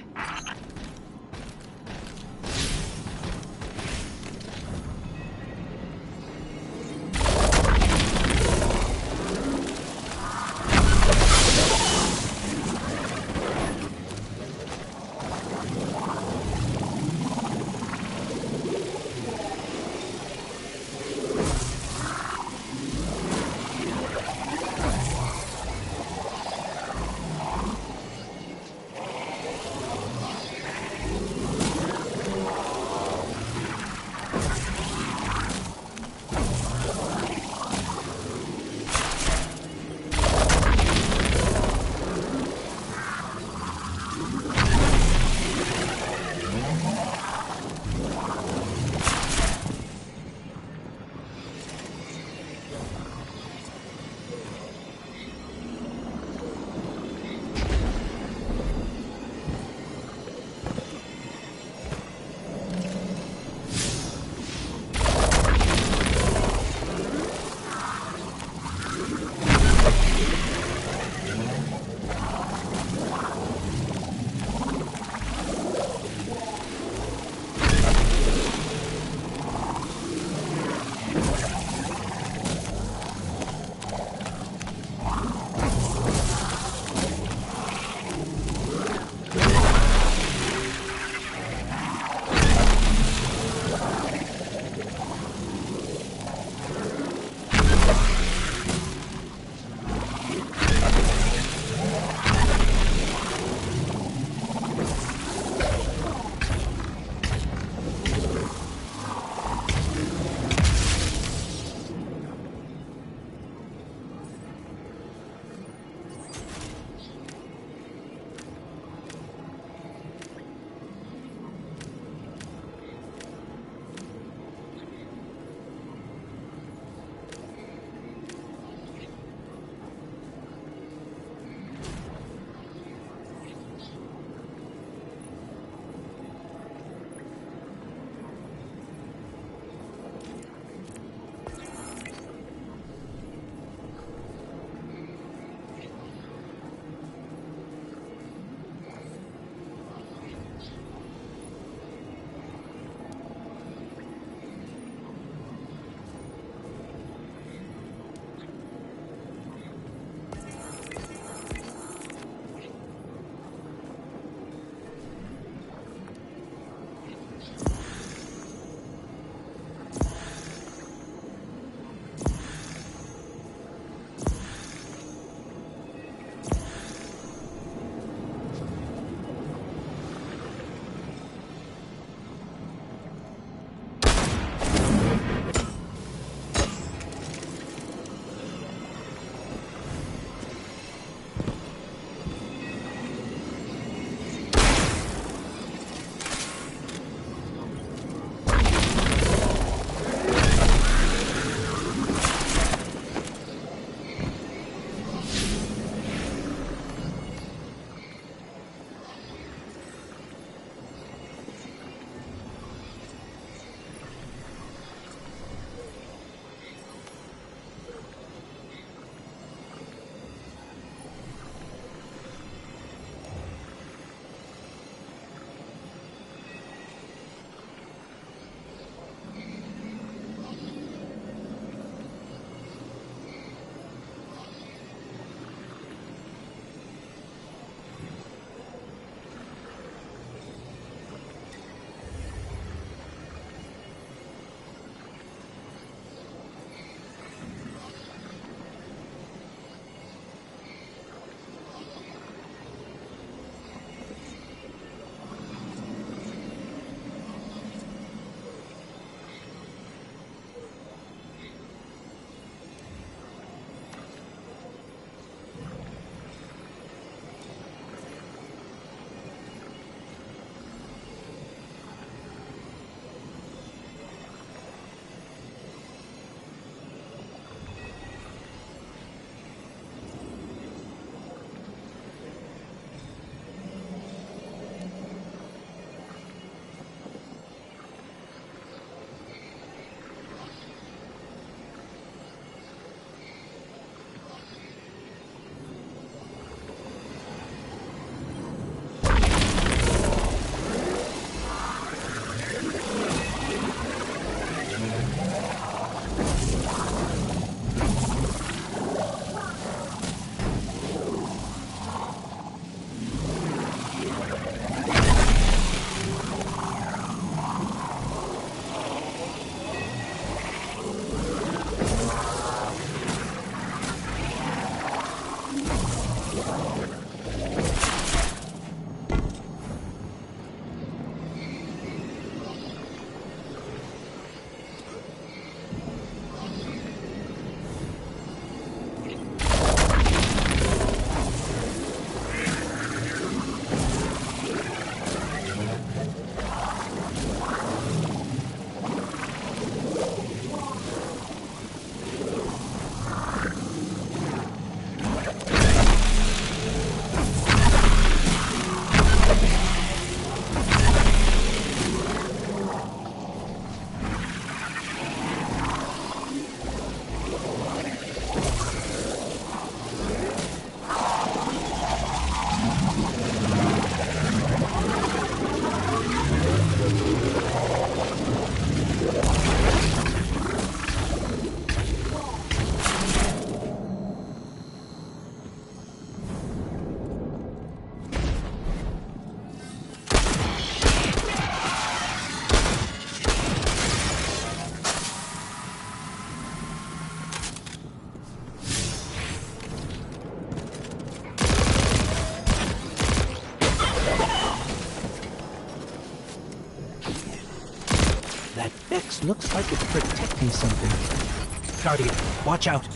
That Vex looks like it's protecting something. Guardian, watch out.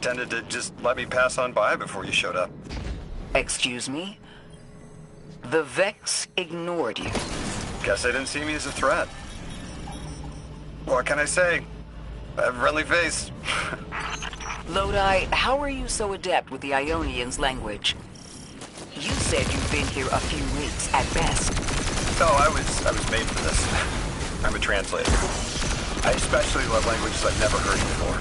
Tended to just let me pass on by before you showed up. Excuse me? The Vex ignored you. Guess they didn't see me as a threat. What can I say? I have a friendly face. Lodi, how are you so adept with the Ionian's language? You said you've been here a few weeks at best. Oh, I was made for this. I'm a translator. I especially love languages I've never heard before.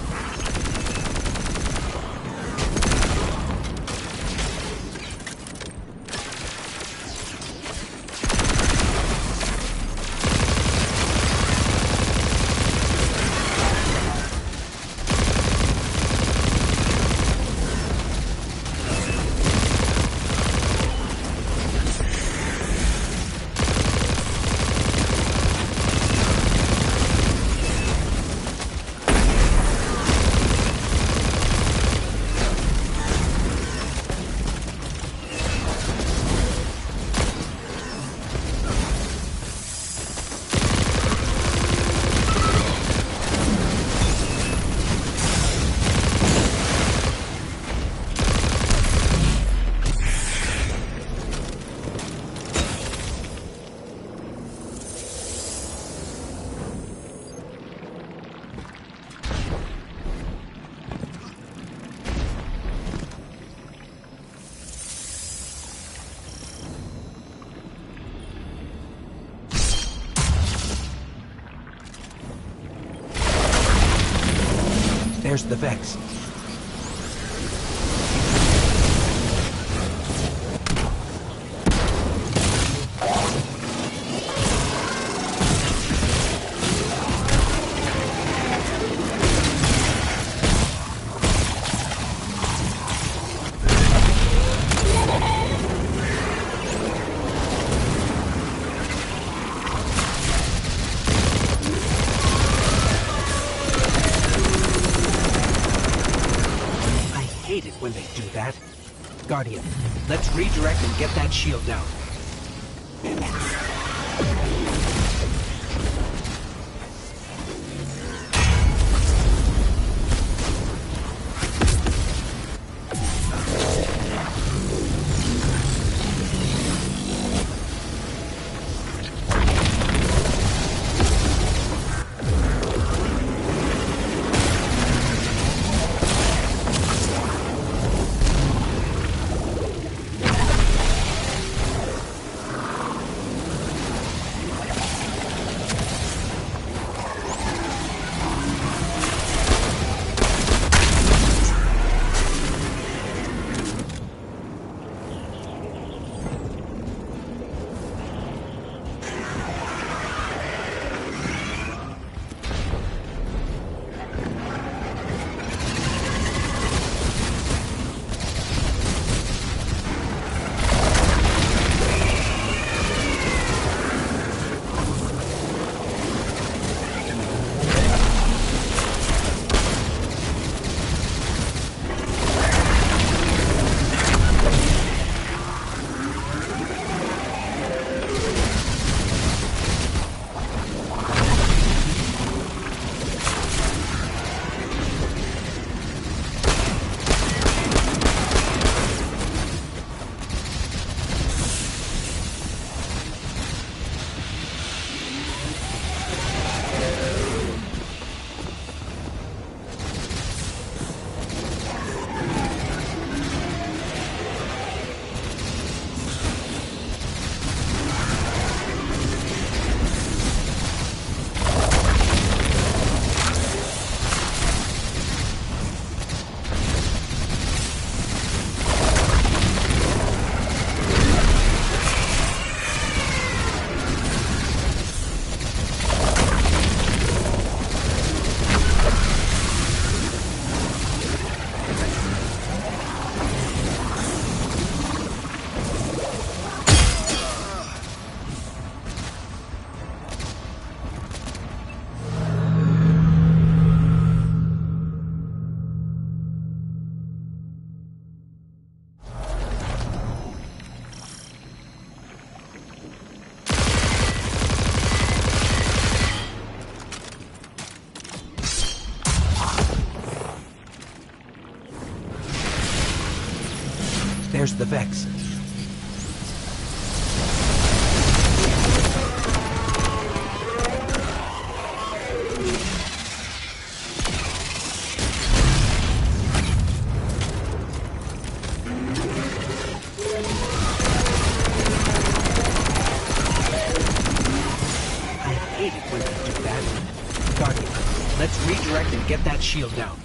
There's the Vex. When they do that. Guardian, let's redirect and get that shield down. There's the Vex. Let's redirect and get that shield down.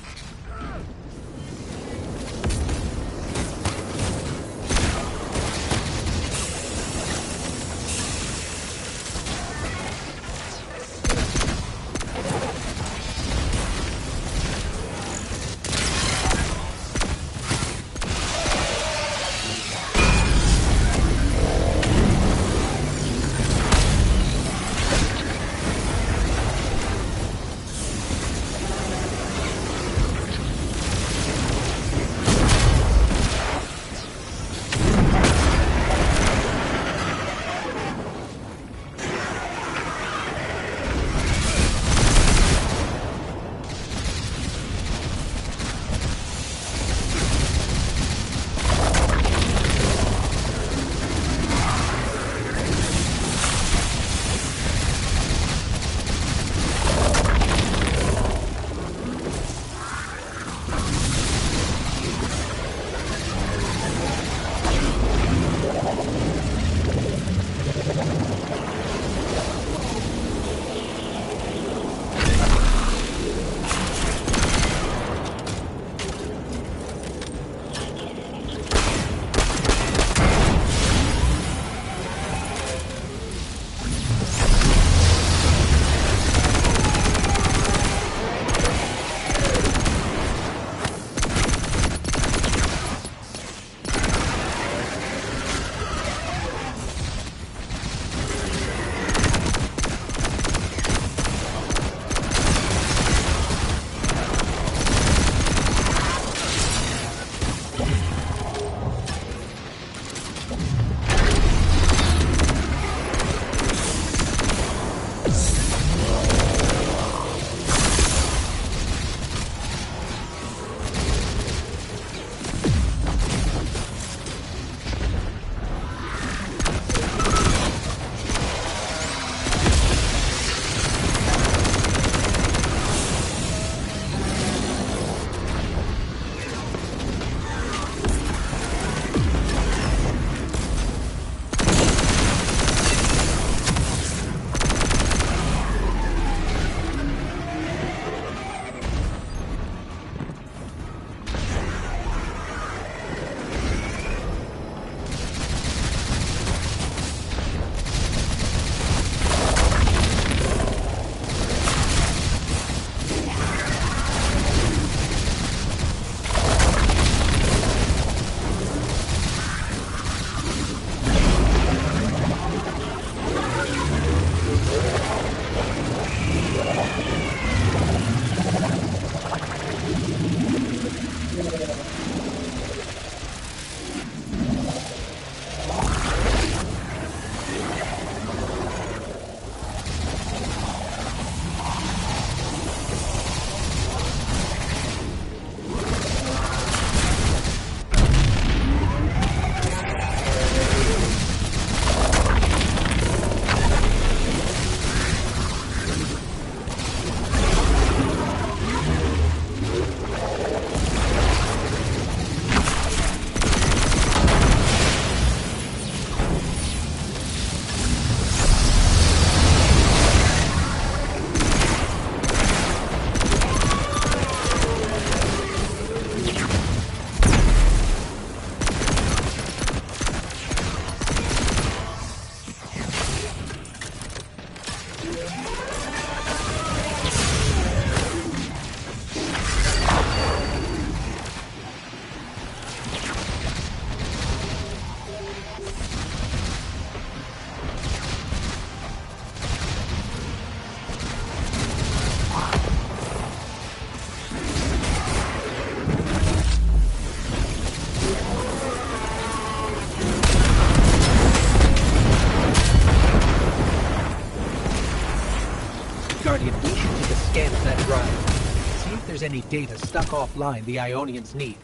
Any data stuck offline the Ionians need.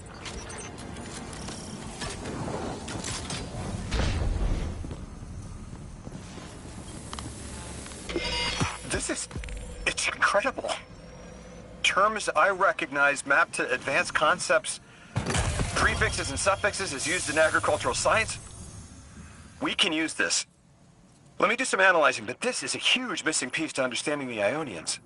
It's incredible. Terms I recognize mapped to advanced concepts, prefixes and suffixes as used in agricultural science. We can use this. Let me do some analyzing, but this is a huge missing piece to understanding the Ionians.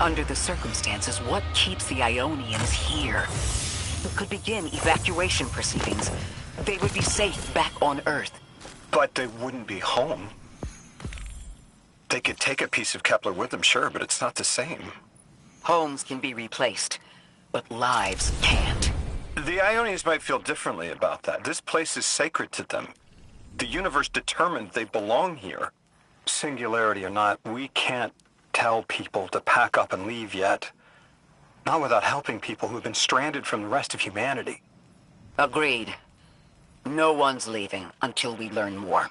Under the circumstances, what keeps the Ionians here? We could begin evacuation proceedings. They would be safe back on Earth. But they wouldn't be home. They could take a piece of Kepler with them, sure, but it's not the same. Homes can be replaced, but lives can't. The Ionians might feel differently about that. This place is sacred to them. The universe determined they belong here. Singularity or not, we can't tell people to pack up and leave yet. Not without helping people who've been stranded from the rest of humanity. Agreed. No one's leaving until we learn more.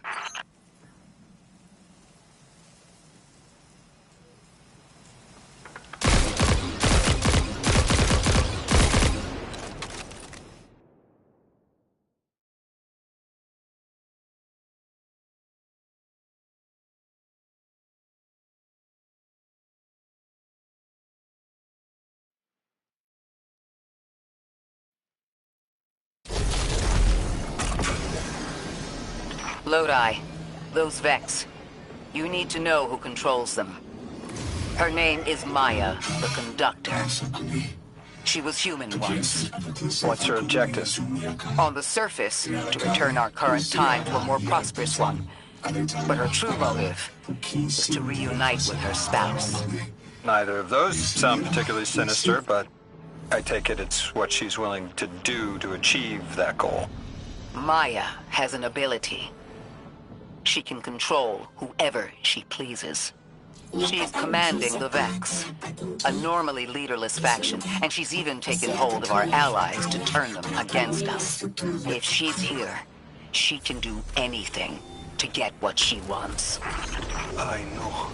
Lodi, those Vex. You need to know who controls them. Her name is Maya, the Conductor. She was human once. What's her objective? On the surface, to return our current time to a more prosperous one. But her true motive is to reunite with her spouse. Neither of those sound particularly sinister, but I take it it's what she's willing to do to achieve that goal. Maya has an ability. She can control whoever she pleases. She's commanding the Vex, a normally leaderless faction, and she's even taken hold of our allies to turn them against us. If she's here, she can do anything to get what she wants. I know.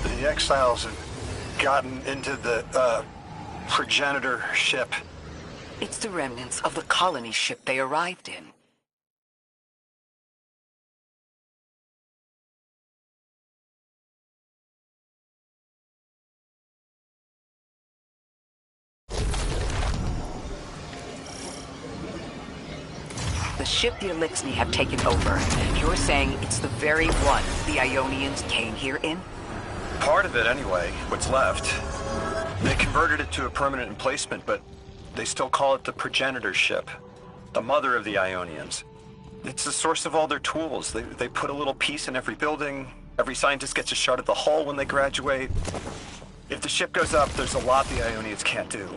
The exiles have gotten into the, progenitor ship. It's the remnants of the colony ship they arrived in. The ship the Elixni have taken over. You're saying it's the very one the Ionians came here in? Part of it, anyway. What's left. They converted it to a permanent emplacement, but they still call it the progenitor ship. The mother of the Ionians. It's the source of all their tools. They put a little piece in every building. Every scientist gets a shot at the hull when they graduate. If the ship goes up, there's a lot the Ionians can't do.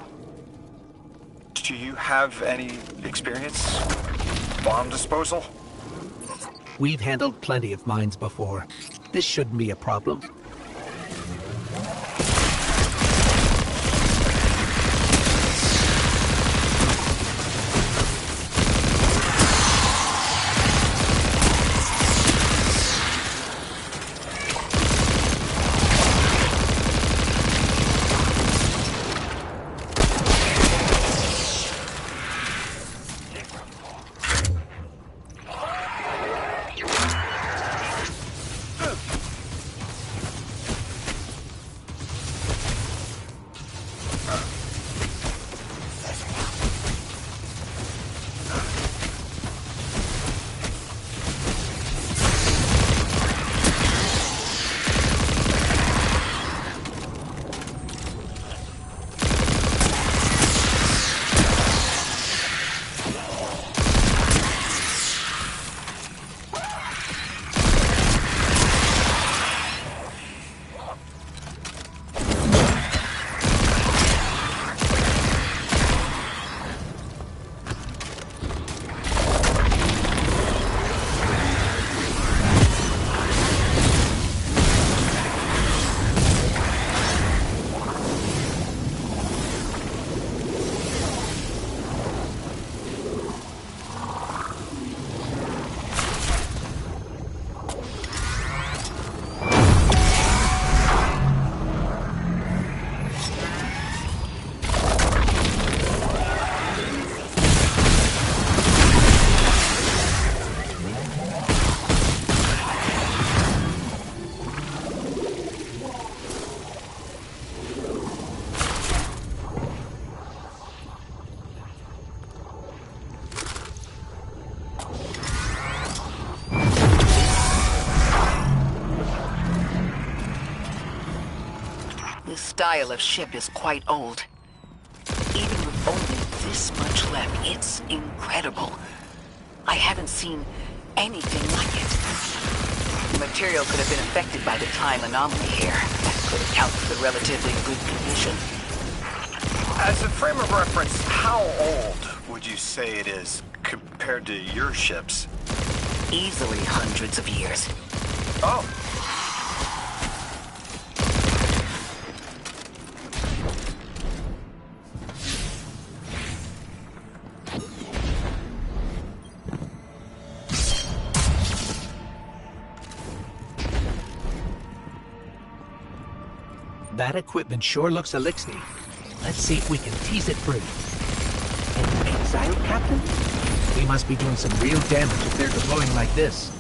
Do you have any experience? Bomb disposal? We've handled plenty of mines before. This shouldn't be a problem. style of ship is quite old. Even with only this much left, it's incredible. I haven't seen anything like it. The material could have been affected by the time anomaly here. That could account for the relatively good condition. As a frame of reference, how old would you say it is compared to your ships? Easily hundreds of years. Oh. That equipment sure looks elixir. Let's see if we can tease it free. An exile captain? We must be doing some real damage if they're deploying like this.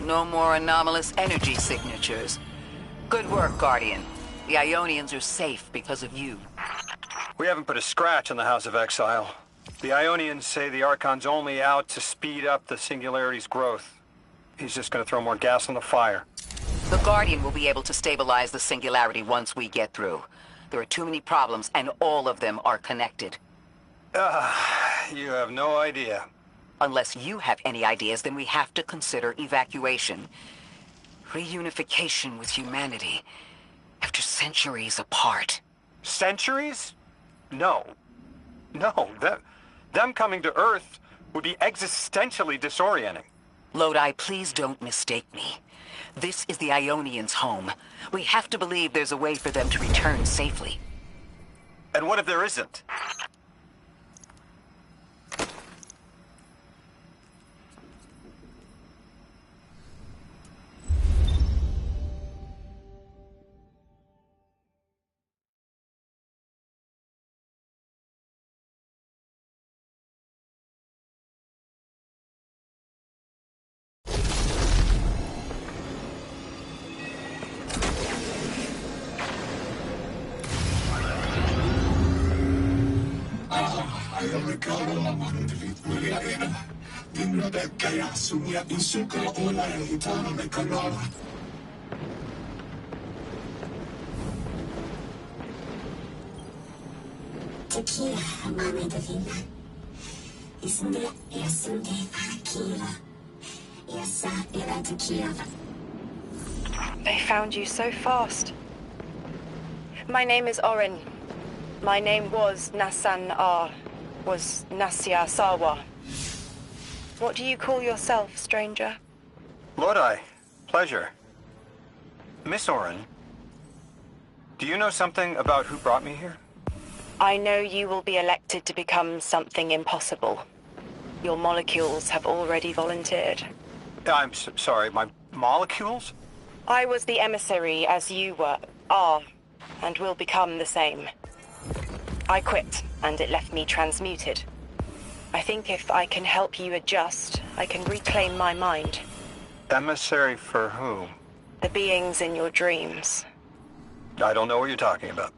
No more anomalous energy signatures. Good work, Guardian. The Ionians are safe because of you. We haven't put a scratch on the House of Exile. The Ionians say the Archon's only out to speed up the Singularity's growth. He's just gonna throw more gas on the fire. The Guardian will be able to stabilize the Singularity once we get through. There are too many problems, and all of them are connected. You have no idea. Unless you have any ideas, then we have to consider evacuation. Reunification with humanity. After centuries apart. Centuries? No. No, them coming to Earth would be existentially disorienting. Lodi, please don't mistake me. This is the Ionians' home. We have to believe there's a way for them to return safely. And what if there isn't? They found you so fast. My name is Orin. My name was Nassan R. Was Nasya Sawa. What do you call yourself, stranger? Lodi, pleasure. Miss Orin, do you know something about who brought me here? I know you will be elected to become something impossible. Your molecules have already volunteered. I'm sorry, my molecules? I was the emissary as you are, and will become the same. I quit, and it left me transmuted. I think if I can help you adjust, I can reclaim my mind. Emissary for whom? The beings in your dreams. I don't know what you're talking about.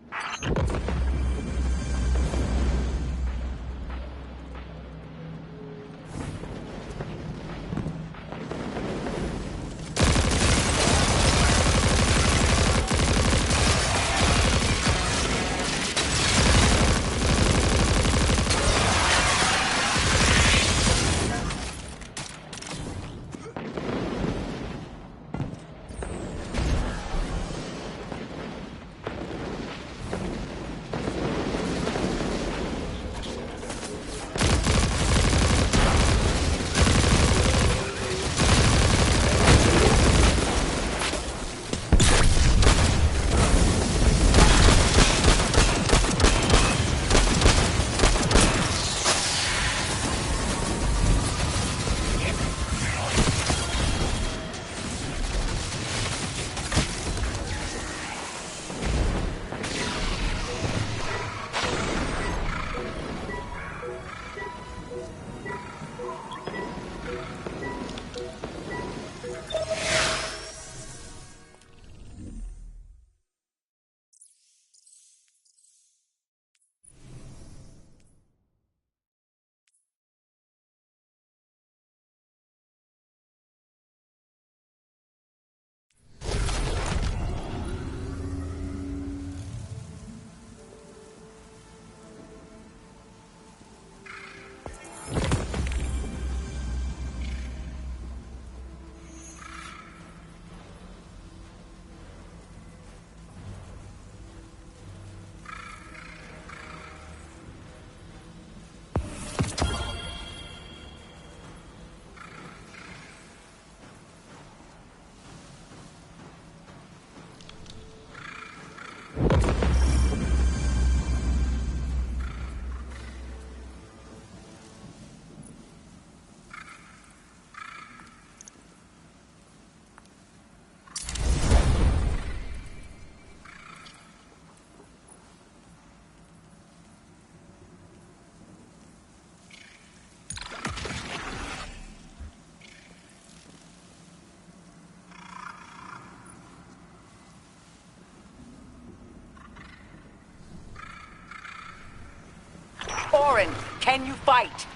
Orin, can you fight?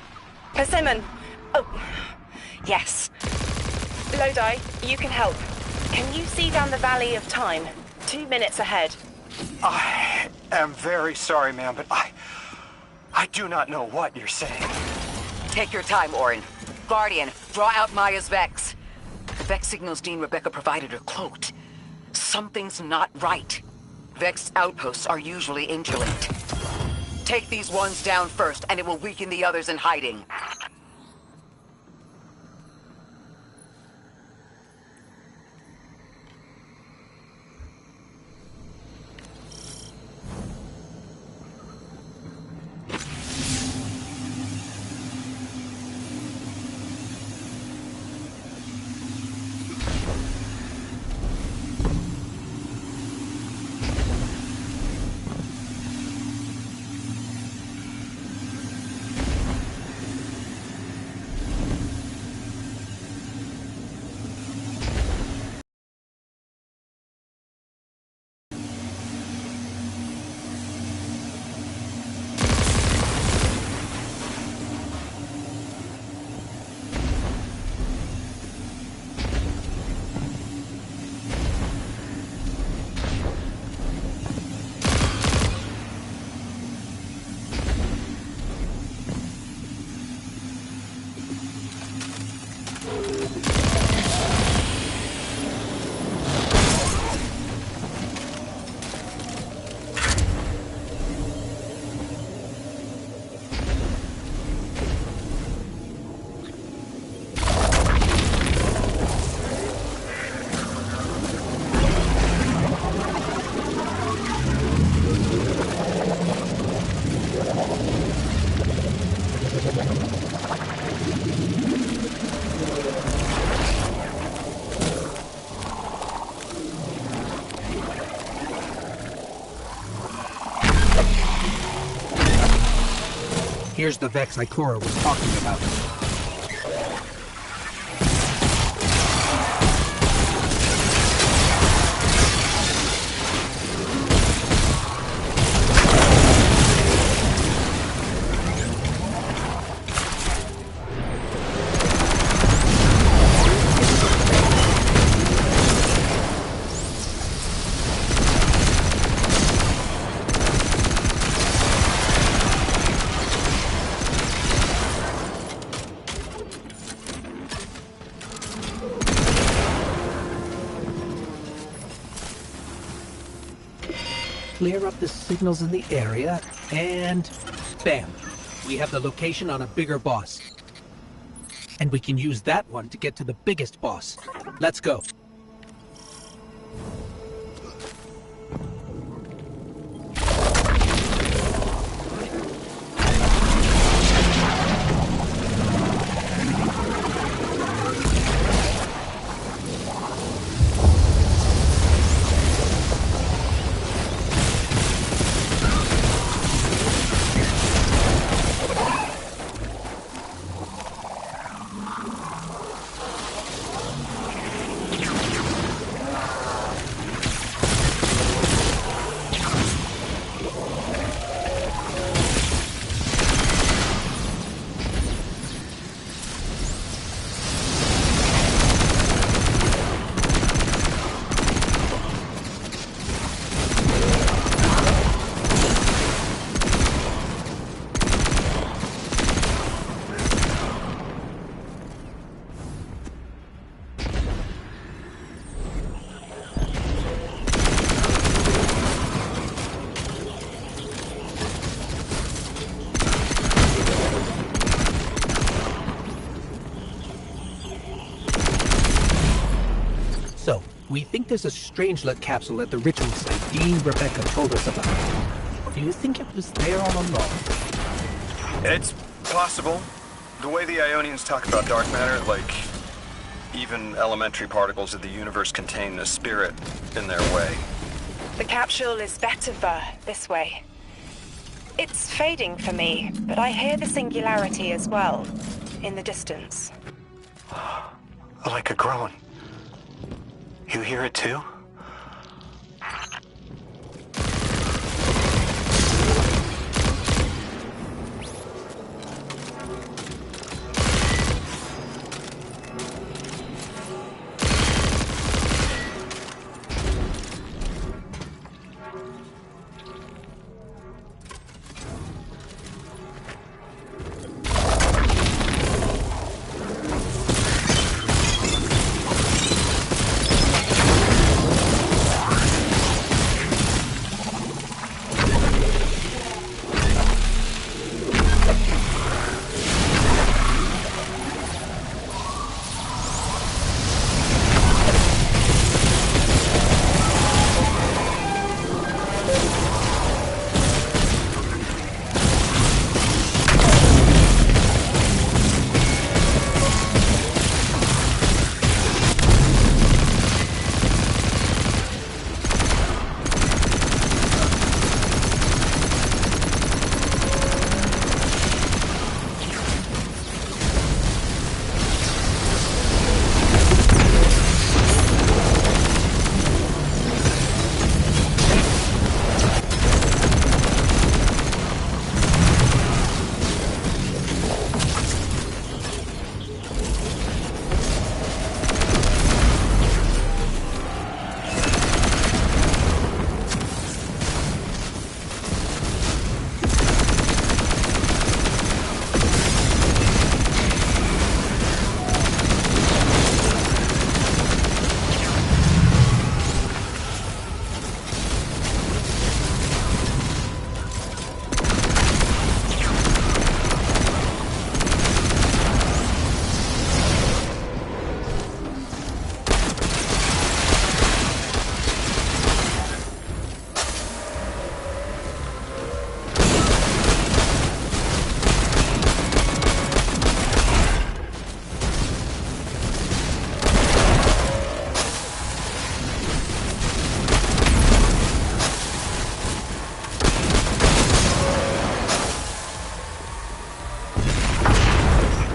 Persimmon! Oh, yes. Lodi, you can help. Can you see down the Valley of Time? 2 minutes ahead. I am very sorry, ma'am, but I do not know what you're saying. Take your time, Orin. Guardian, draw out Maya's Vex. The Vex signals Dean Rebecca provided are cloaked. Something's not right. Vex outposts are usually interlinked. Take these ones down first, and it will weaken the others in hiding. Here's the Vex Ikora was talking about. Clear up the signals in the area, and bam! We have the location on a bigger boss. And we can use that one to get to the biggest boss. Let's go. So, we think there's a Strangelet capsule at the ritual site Dean Rebecca told us about. Do you think it was there all along? It's possible. The way the Ionians talk about dark matter, like even elementary particles of the universe contain a spirit in their way. The capsule is Vetiver, this way. It's fading for me, but I hear the singularity as well, in the distance. Like a groan. You hear it too?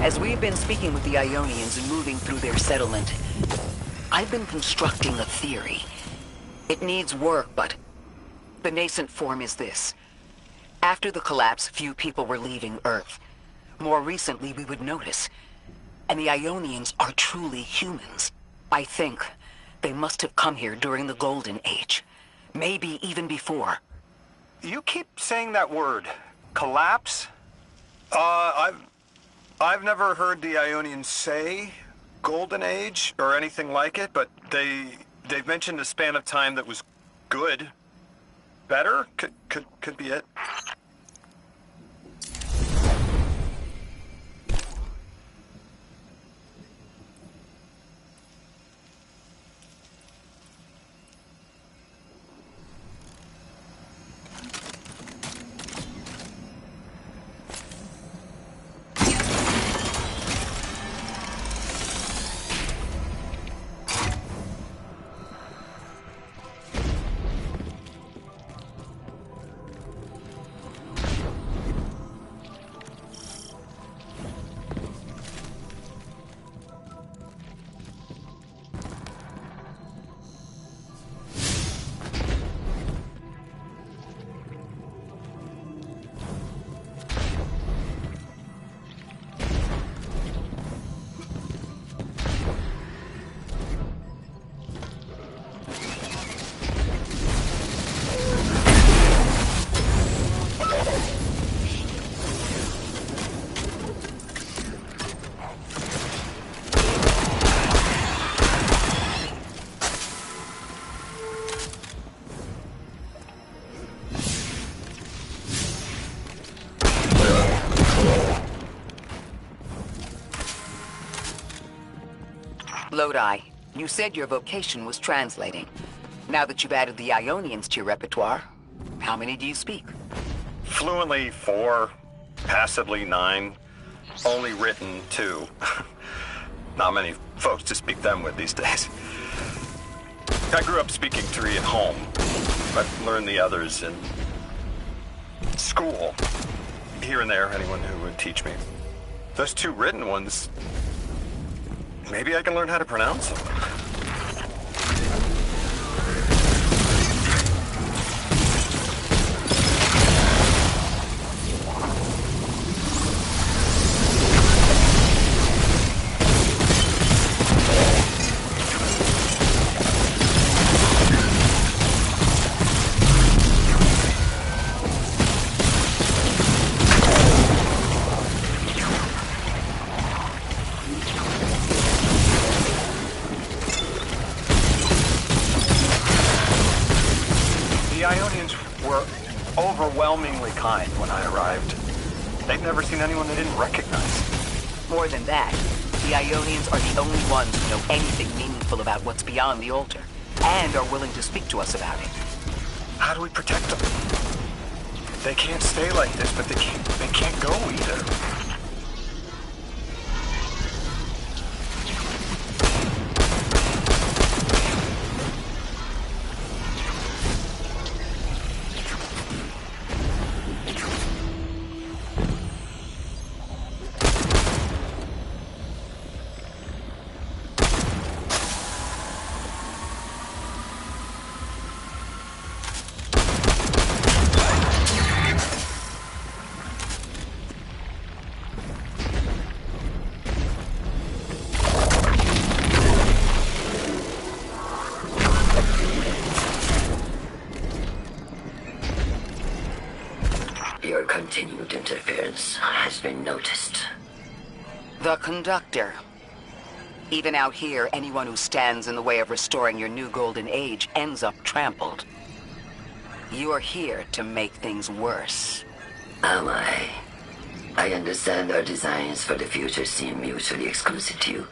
As we've been speaking with the Ionians and moving through their settlement, I've been constructing a theory. It needs work, but the nascent form is this. After the collapse, few people were leaving Earth. More recently, we would notice. And the Ionians are truly humans. I think they must have come here during the Golden Age. Maybe even before. You keep saying that word. Collapse? I've never heard the Ionians say Golden Age or anything like it, but they've mentioned a span of time that was good. Better? Could be it. Lodi, you said your vocation was translating. Now that you've added the Ionians to your repertoire, how many do you speak? Fluently 4, passively 9, only written 2. Not many folks to speak them with these days. I grew up speaking 3 at home, but learned the others in school. Here and there, anyone who would teach me. Those 2 written ones, maybe I can learn how to pronounce them. The Ionians were overwhelmingly kind when I arrived. They'd never seen anyone they didn't recognize. More than that, the Ionians are the only ones who know anything meaningful about what's beyond the altar, and are willing to speak to us about it. How do we protect them? They can't stay like this, but they can't go either. Your continued interference has been noticed. The Conductor. Even out here, anyone who stands in the way of restoring your new Golden Age ends up trampled. You are here to make things worse. Am I? I understand our designs for the future seem mutually exclusive to you,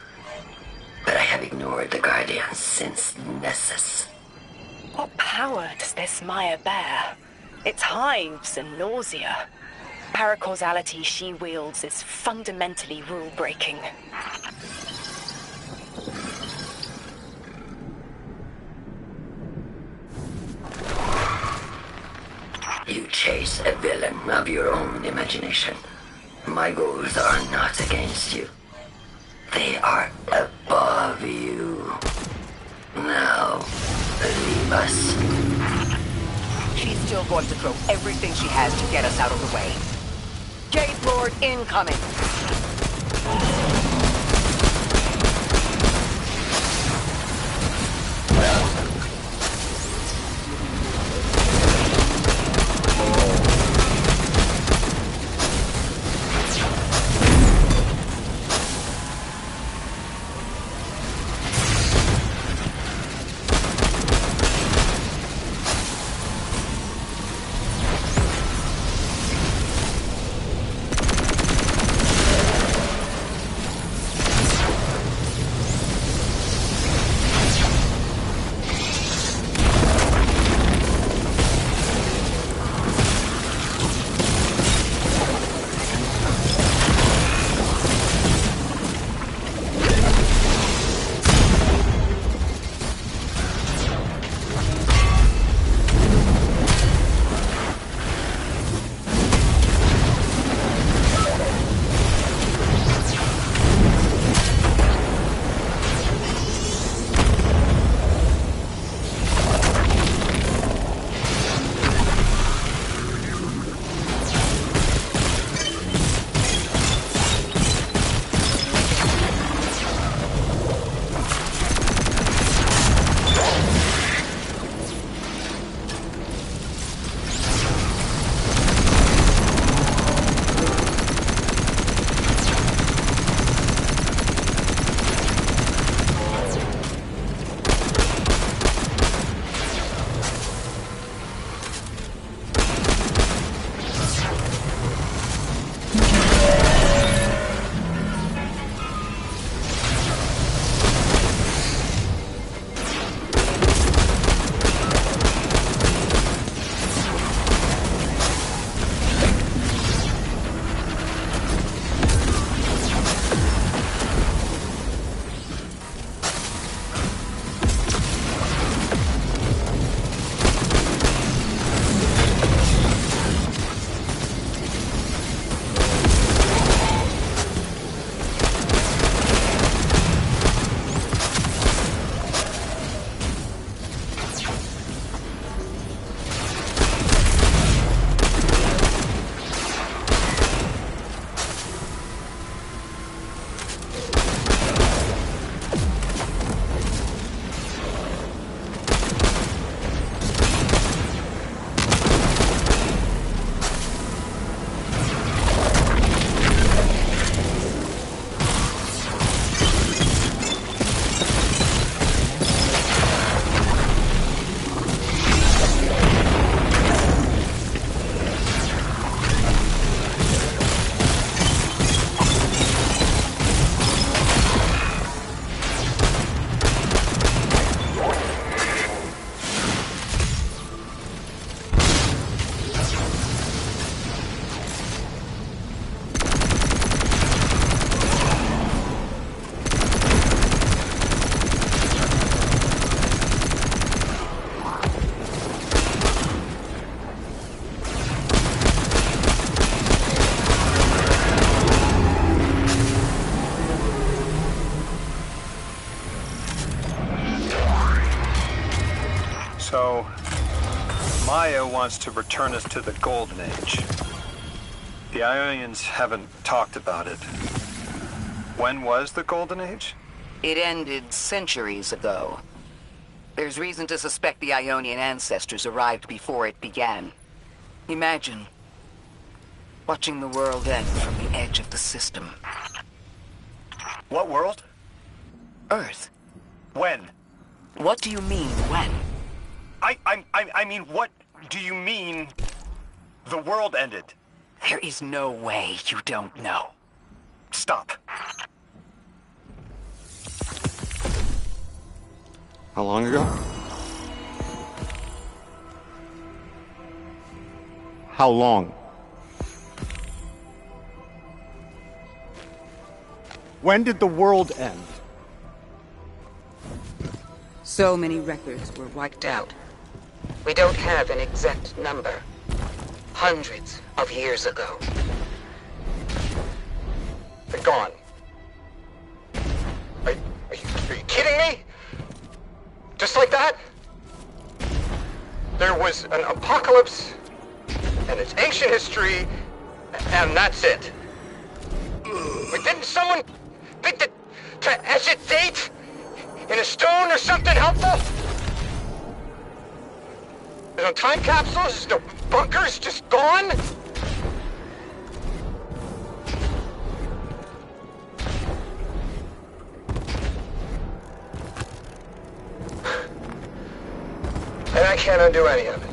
but I have ignored the Guardians since Nessus. What power does this Maya bear? It's hives and nausea. Paracausality she wields is fundamentally rule-breaking. You chase a villain of your own imagination. my goals are not against you. They are above you. Now, leave us. She's still going to throw everything she has to get us out of the way. Gate Lord incoming! So, Maya wants to return us to the Golden Age. The Ionians haven't talked about it. When was the Golden Age? It ended centuries ago. There's reason to suspect the Ionian ancestors arrived before it began. Imagine watching the world end from the edge of the system. What world? Earth. When? What do you mean, when? I mean, what do you mean the world ended? There is no way you don't know. Stop. How long ago? How long? When did the world end? So many records were wiped out. We don't have an exact number. Hundreds of years ago. They're gone. Are you kidding me? Just like that? There was an apocalypse, and it's ancient history, and that's it. But didn't someone think that to etch a date in a stone or something helpful? There's no time capsules, no bunkers, just gone? And I can't undo any of it.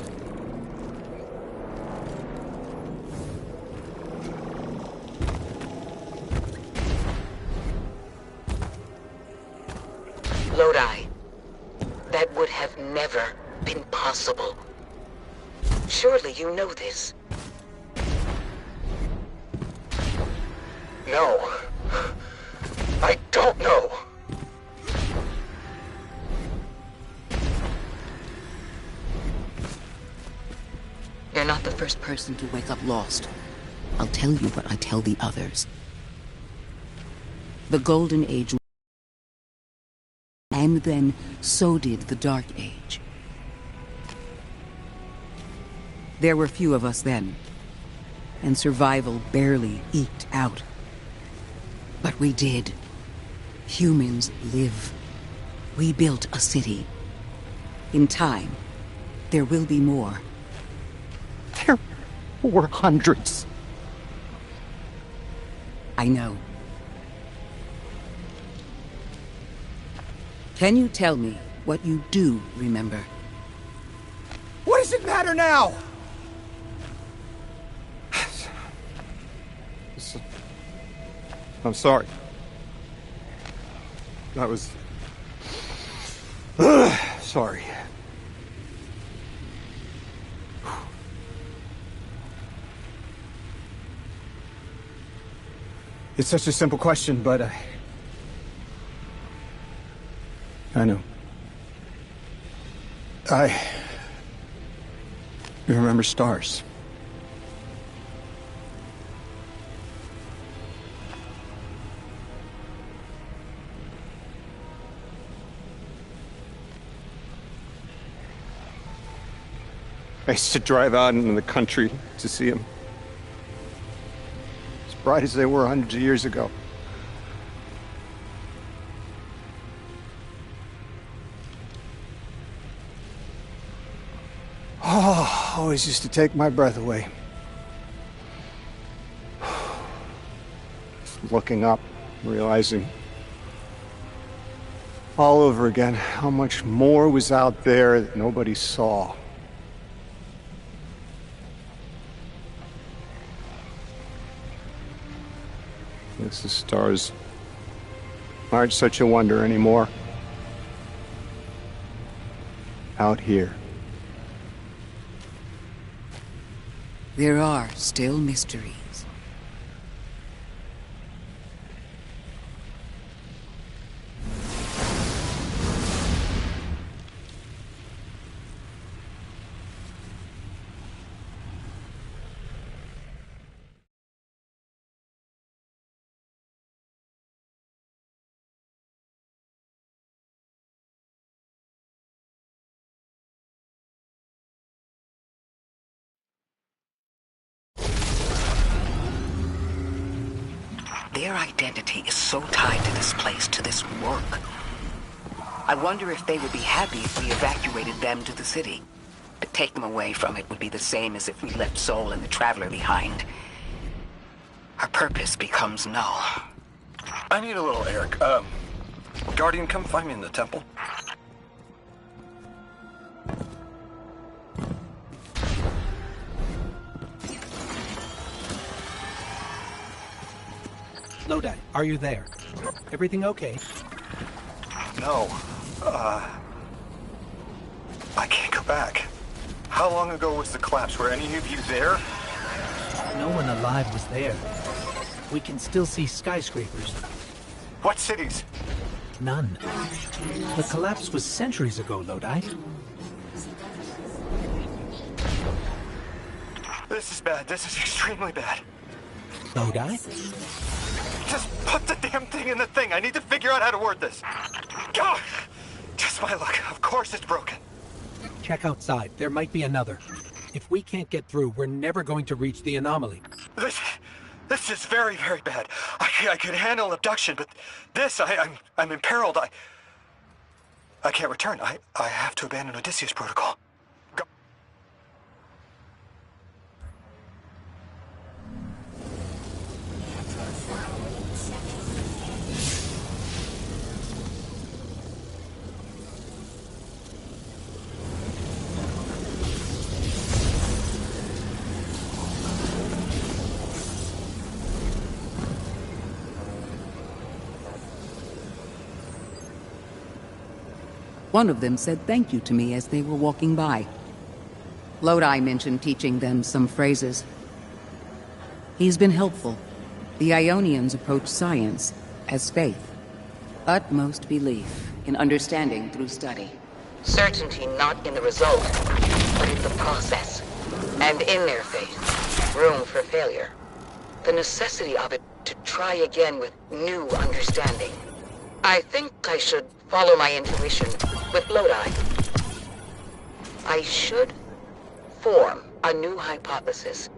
Lodi, that would have never been possible. Surely you know this. No. I don't know. You're not the first person to wake up lost. I'll tell you what I tell the others. The Golden Age, and then so did the Dark Age. There were few of us then, and survival barely eked out. But we did. Humans live. We built a city. In time, there will be more. There were hundreds. I know. Can you tell me what you do remember? What does it matter now? I'm sorry. I was... sorry. It's such a simple question, but I know. I remember stars. I used to drive out into the country to see them. As bright as they were hundreds of years ago. Oh, always used to take my breath away. Just looking up, realizing all over again how much more was out there that nobody saw. Guess the stars aren't such a wonder anymore. Out here. There are still mysteries. Their identity is so tied to this place, to this work. I wonder if they would be happy if we evacuated them to the city. To take them away from it would be the same as if we left Soul and the Traveler behind. Our purpose becomes null. I need a little Eric. Guardian, come find me in the temple. Lodi, are you there? Everything okay? No. I can't go back. How long ago was the collapse? Were any of you there? No one alive was there. We can still see skyscrapers. What cities? None. The collapse was centuries ago, Lodi. This is bad. This is extremely bad. Lodi? Just put the damn thing in the thing. I need to figure out how to word this. God! Just my luck. Of course it's broken. Check outside. There might be another. If we can't get through, we're never going to reach the anomaly. This is very, very bad. I could handle abduction, but this, I'm imperiled. I can't return. I have to abandon Odysseus Protocol. Go. One of them said thank you to me as they were walking by. Lodi mentioned teaching them some phrases. He's been helpful. The Ionians approach science as faith. Utmost belief in understanding through study. Certainty not in the result, but in the process. And in their faith, room for failure. The necessity of it to try again with new understanding. I think I should follow my intuition with Lodi. I should form a new hypothesis.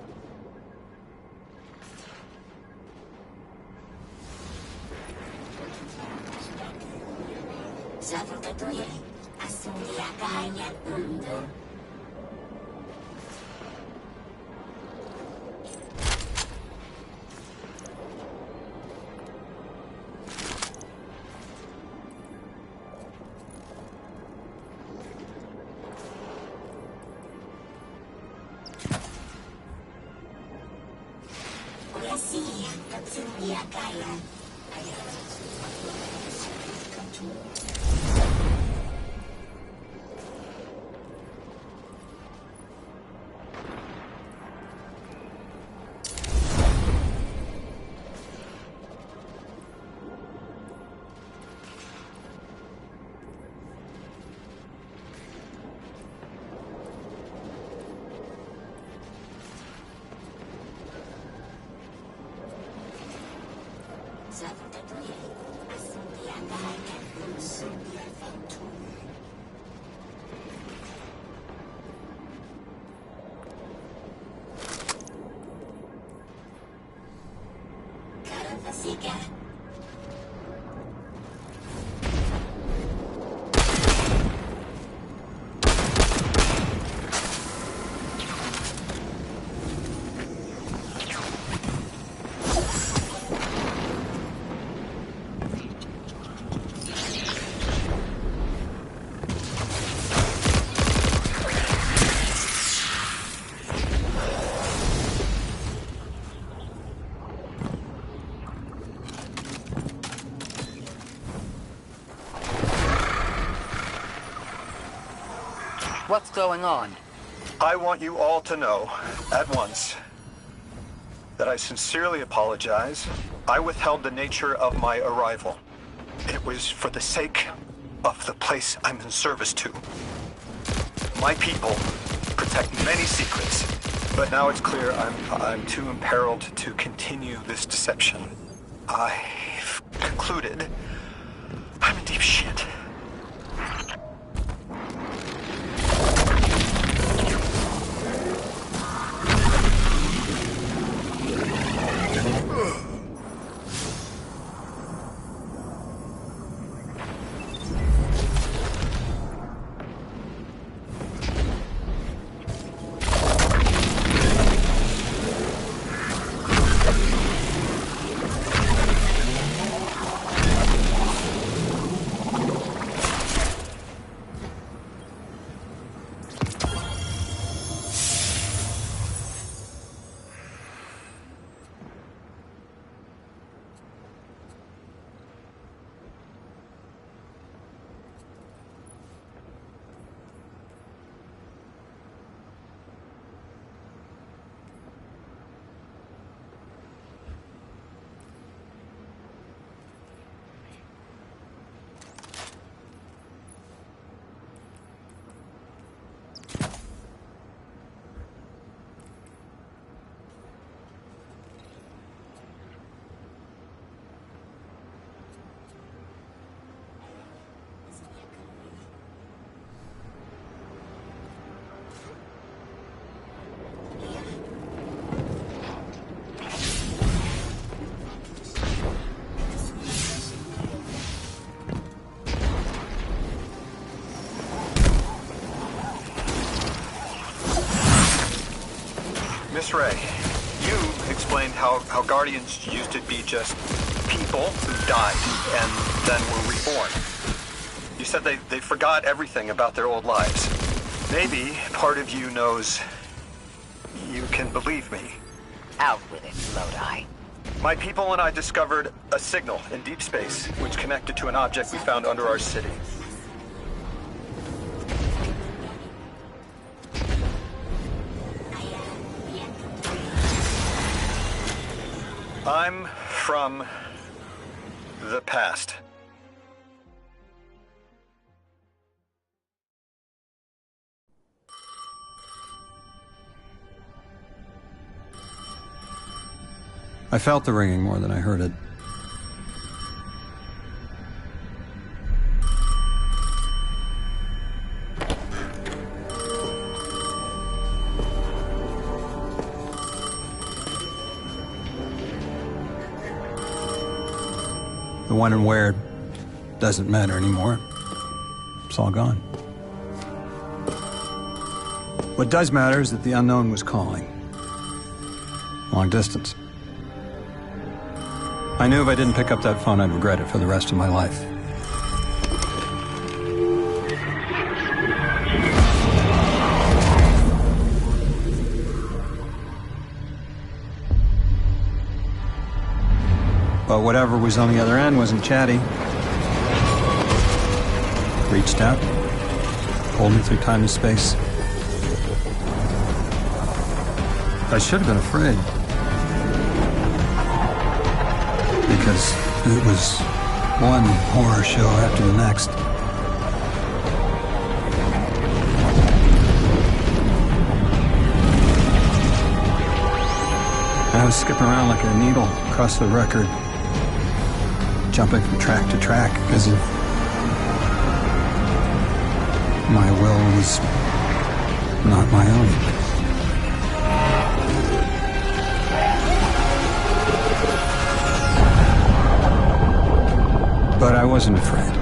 What's going on? I want you all to know, at once, that I sincerely apologize. I withheld the nature of my arrival. It was for the sake of the place I'm in service to. My people protect many secrets, but now it's clear I'm too imperiled to continue this deception. I've concluded I'm in deep shit. Miss Ray, you explained how Guardians used to be just people who died and then were reborn. You said they forgot everything about their old lives. Maybe part of you knows you can believe me. Out with it, Lodi. My people and I discovered a signal in deep space which connected to an object we found under our city. I'm from the past. I felt the ringing more than I heard it. The when and where doesn't matter anymore. It's all gone. What does matter is that the unknown was calling. Long distance. I knew if I didn't pick up that phone, I'd regret it for the rest of my life. But whatever was on the other end wasn't chatty. Reached out, pulled me through time and space. I should have been afraid. Because it was one horror show after the next. I was skipping around like a needle across the record, jumping from track to track as if my will was not my own. But I wasn't afraid.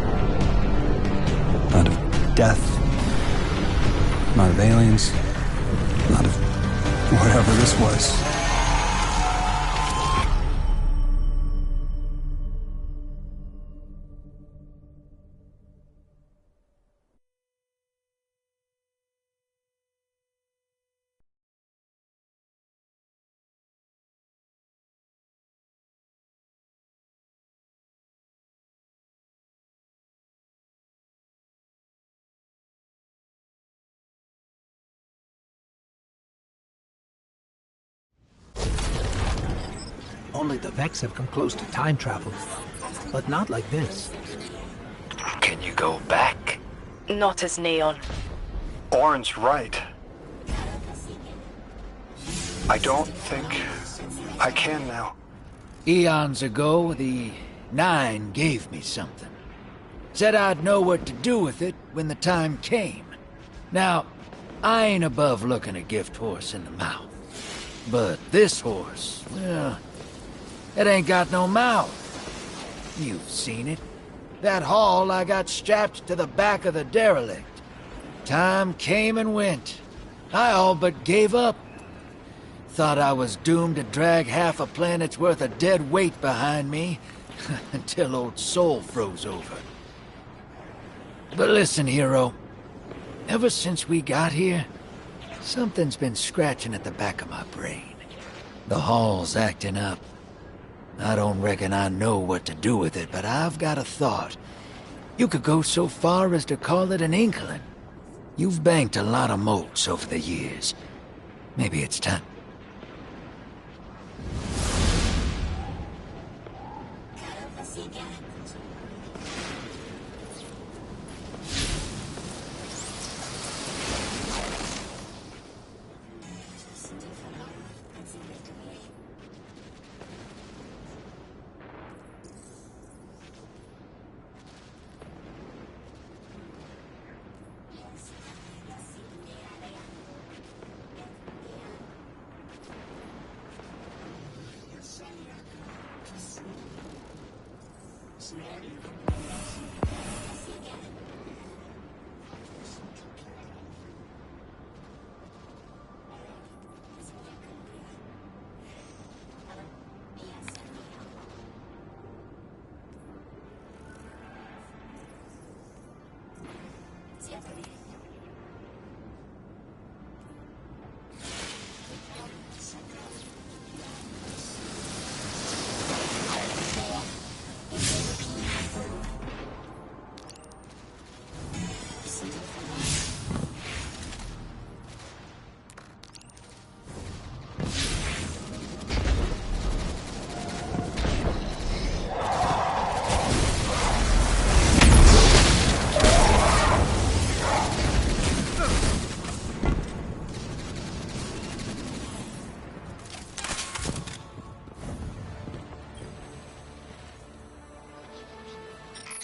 Not of death. Not of aliens. Not of whatever this was. Only the Vex have come close to time travel, but not like this. Can you go back? Not as Neon. Orin's right. I don't think I can now. Eons ago, the Nine gave me something. Said I'd know what to do with it when the time came. Now, I ain't above looking a gift horse in the mouth. But this horse, well, it ain't got no mouth. You've seen it. That haul I got strapped to the back of the derelict. Time came and went. I all but gave up. Thought I was doomed to drag half a planet's worth of dead weight behind me until old Sol froze over. But listen, hero. Ever since we got here, something's been scratching at the back of my brain. The hall's acting up. I don't reckon I know what to do with it, but I've got a thought. You could go so far as to call it an inkling. You've banked a lot of motes over the years. Maybe it's time.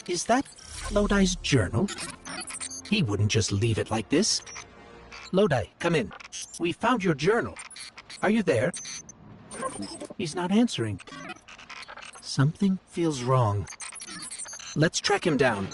Is that Lodi's journal? He wouldn't just leave it like this. Lodi, come in. We found your journal. Are you there? He's not answering. Something feels wrong. Let's track him down.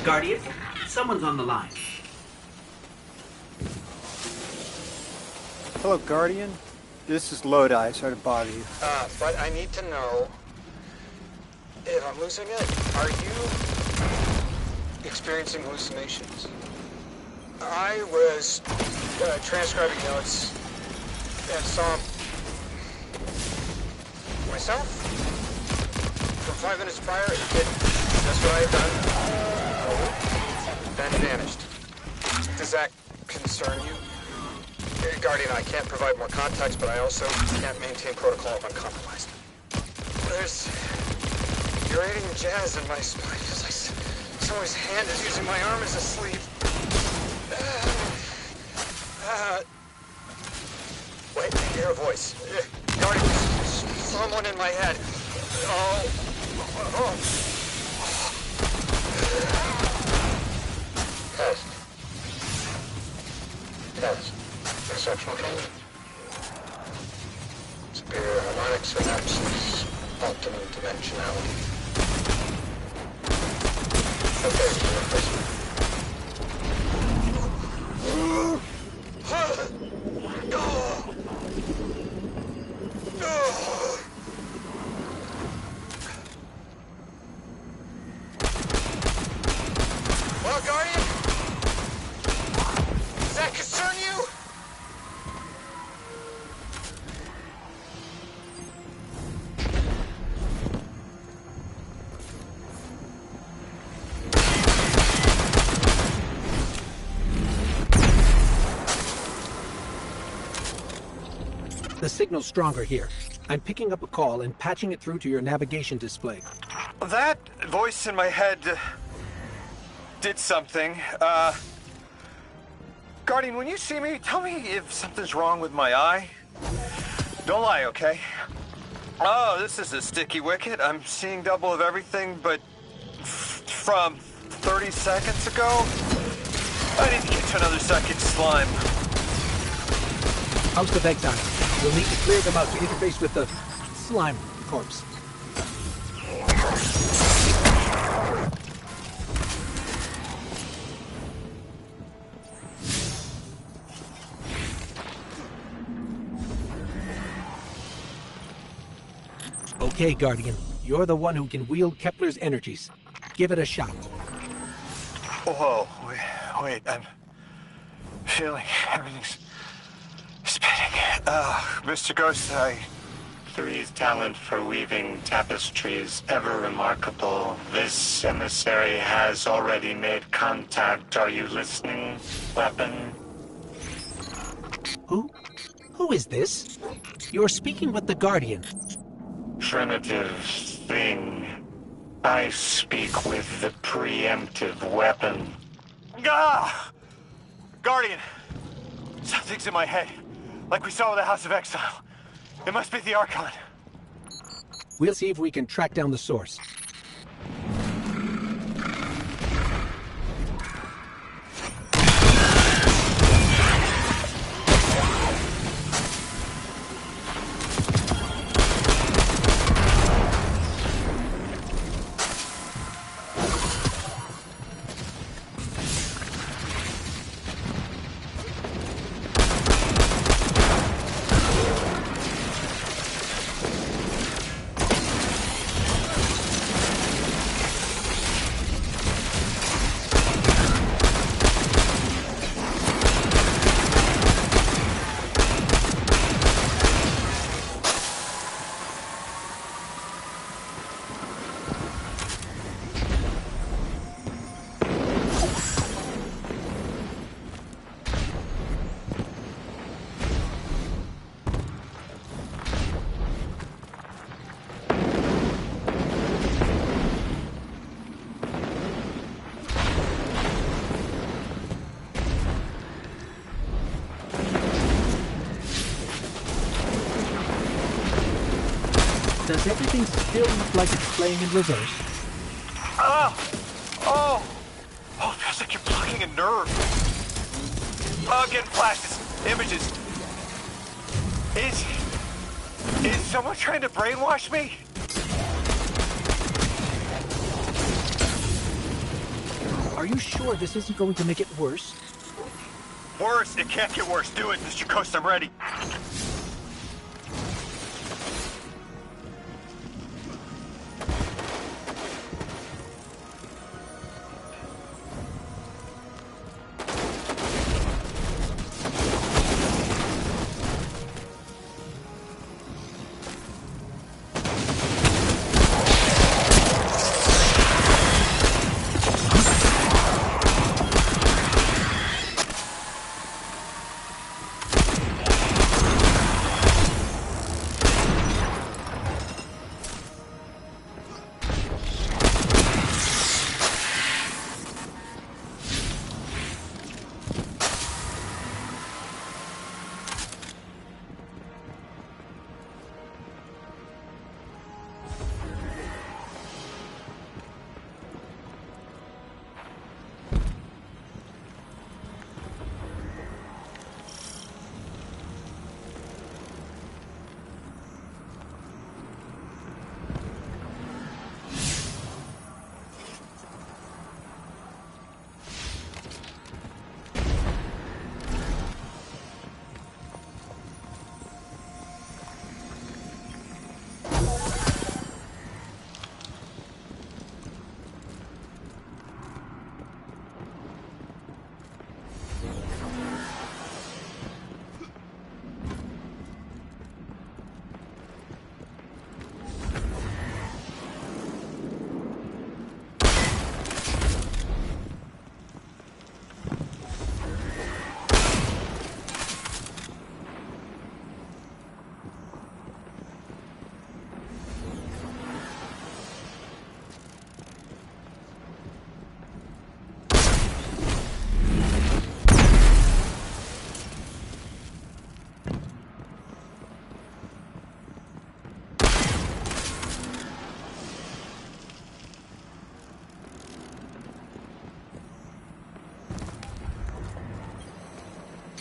Guardian, someone's on the line. Hello, Guardian. This is Lodi. Sorry to bother you. But I need to know if I'm losing it. Are you experiencing hallucinations? I was transcribing notes and saw myself from 5 minutes prior. It did just what I had done. Then vanished. Does that concern you? Guardian, I can't provide more context, but I also can't maintain protocol of uncompromised. There's urating jazz in my spine. It's like someone's hand is using my arm as a sleeve. Wait, I hear a voice. Guardian, someone in my head. Test. Exceptional code. Superior harmonic synapses. Optimum dimensionality. Okay, well, Guardian? Does that concern you? The signal's stronger here. I'm picking up a call and patching it through to your navigation display. That voice in my head did something. Guardian, when you see me, tell me if something's wrong with my eye. Don't lie, okay? Oh, this is a sticky wicket. I'm seeing double of everything, but from 30 seconds ago, I need to get to another psychic slime. House of Exile. We'll need to clear them out to interface with the slime corpse. Okay, Guardian. You're the one who can wield Kepler's energies. Give it a shot. Whoa, wait, I'm feeling everything's spinning. Mr. Ghost, Three's talent for weaving tapestries ever remarkable. This emissary has already made contact. Are you listening, weapon? Who is this? You're speaking with the Guardian. Primitive thing. I speak with the preemptive weapon. Guardian! Something's in my head. Like we saw with the House of Exile. It must be the Archon. We'll see if we can track down the source. Does everything still look like it's playing in reverse? Oh, it feels like you're plugging a nerve. Oh, getting flashes, images. Is someone trying to brainwash me? Are you sure this isn't going to make it worse? Worse? It can't get worse. Do it, Mr. Ghost. I'm ready.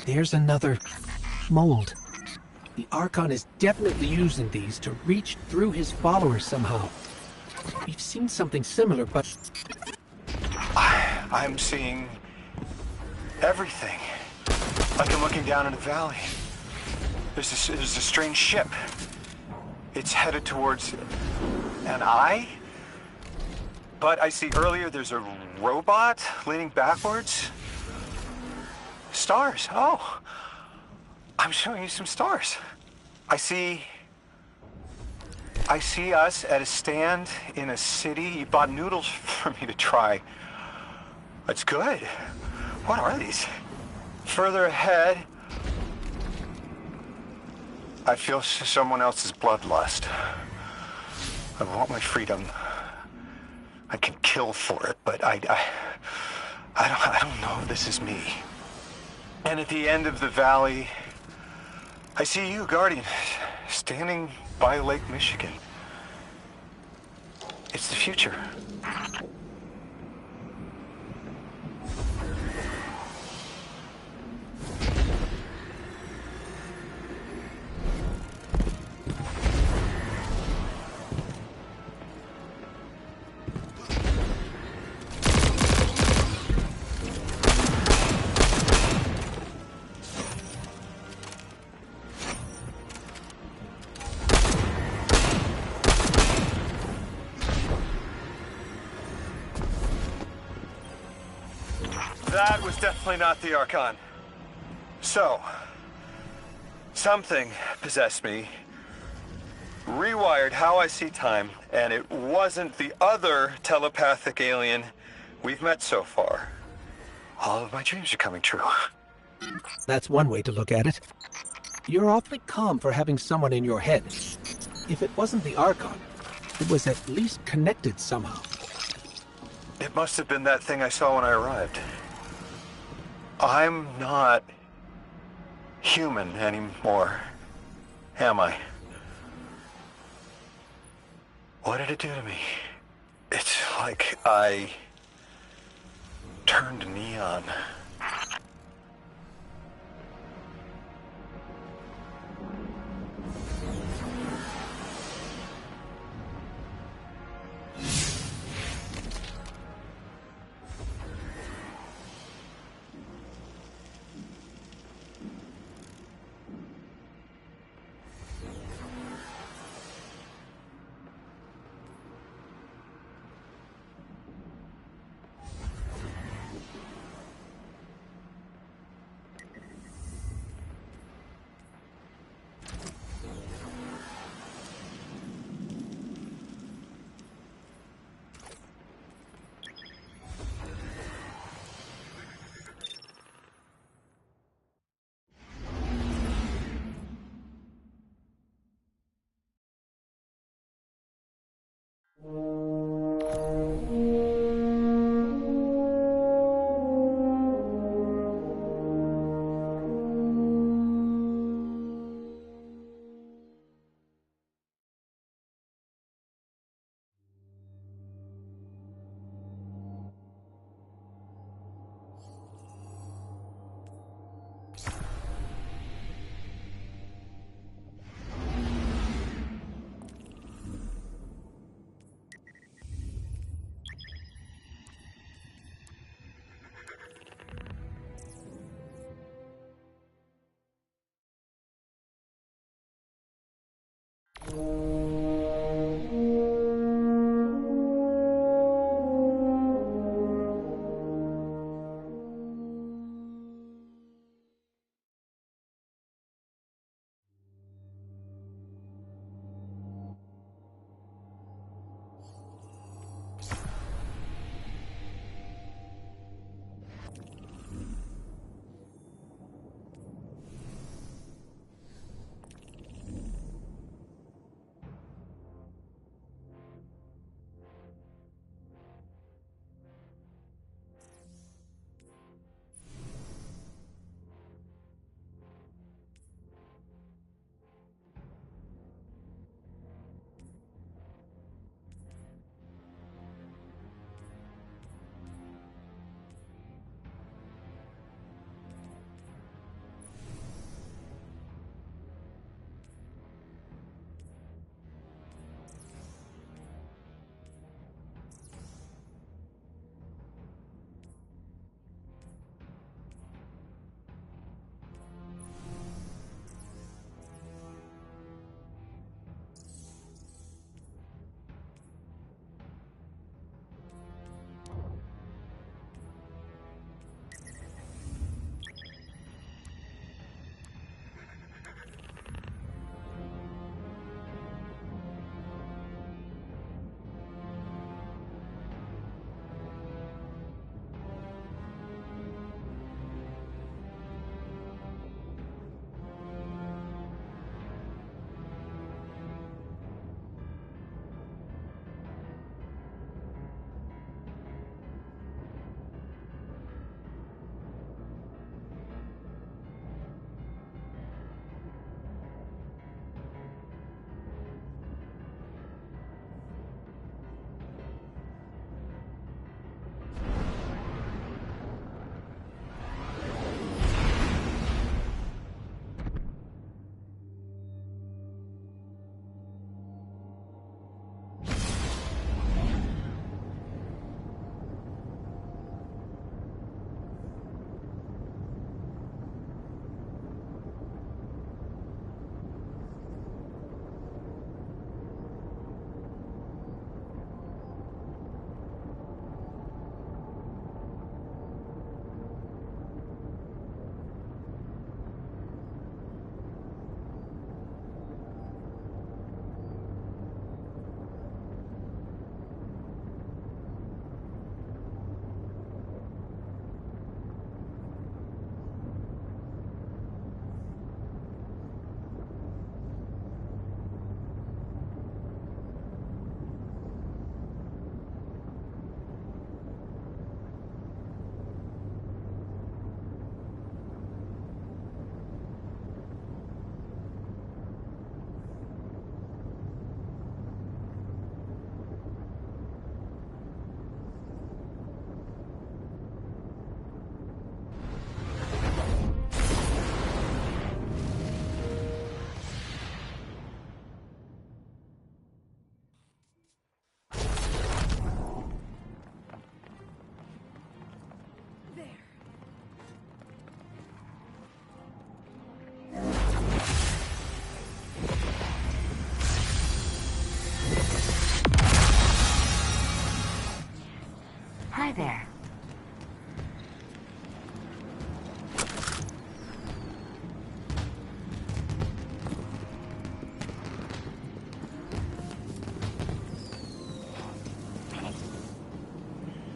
There's another mold. The Archon is definitely using these to reach through his followers somehow. We've seen something similar, but... I'm seeing everything. Like I'm looking down in a valley. There's a strange ship. It's headed towards an eye. But I see earlier there's a robot leaning backwards. Stars. Oh, I'm showing you some stars. I see us at a stand in a city. You bought noodles for me to try. That's good. What are these? Further ahead, I feel someone else's bloodlust. I want my freedom. I can kill for it, but I don't know if this is me. And at the end of the valley, I see you, Guardian, standing by Lake Michigan. It's the future. That was definitely not the Archon. So, something possessed me, rewired how I see time, and it wasn't the other telepathic alien we've met so far. All of my dreams are coming true. That's one way to look at it. You're awfully calm for having someone in your head. If it wasn't the Archon, it was at least connected somehow. It must have been that thing I saw when I arrived. I'm not human anymore, am I? What did it do to me? It's like I turned neon.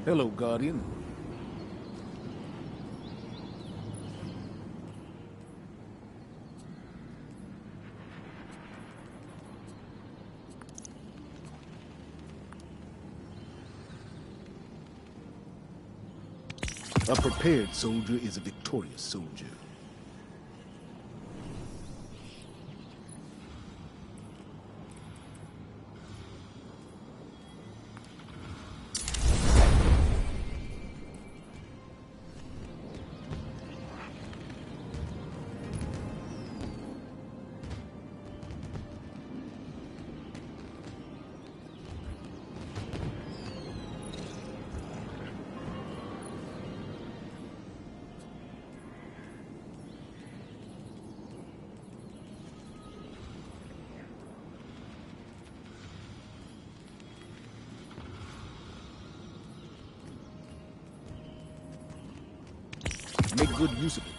Hello, Guardian. A prepared soldier is a victorious soldier. Make good use of it.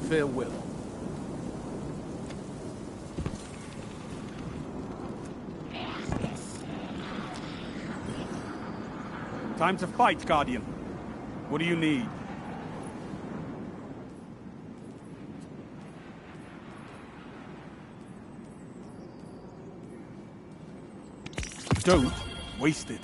Farewell. Time to fight, Guardian. What do you need? Don't waste it.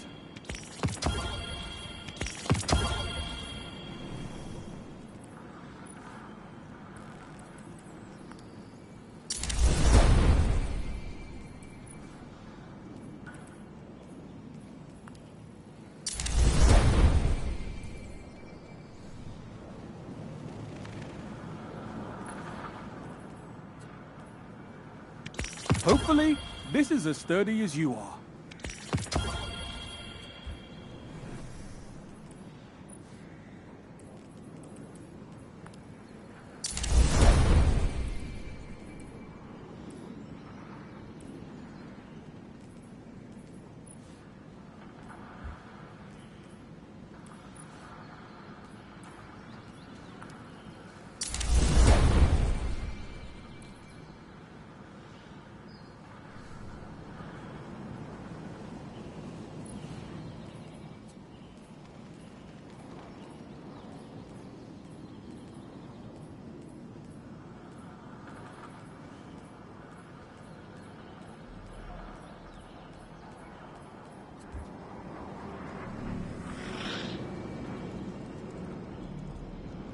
Hopefully, this is as sturdy as you are.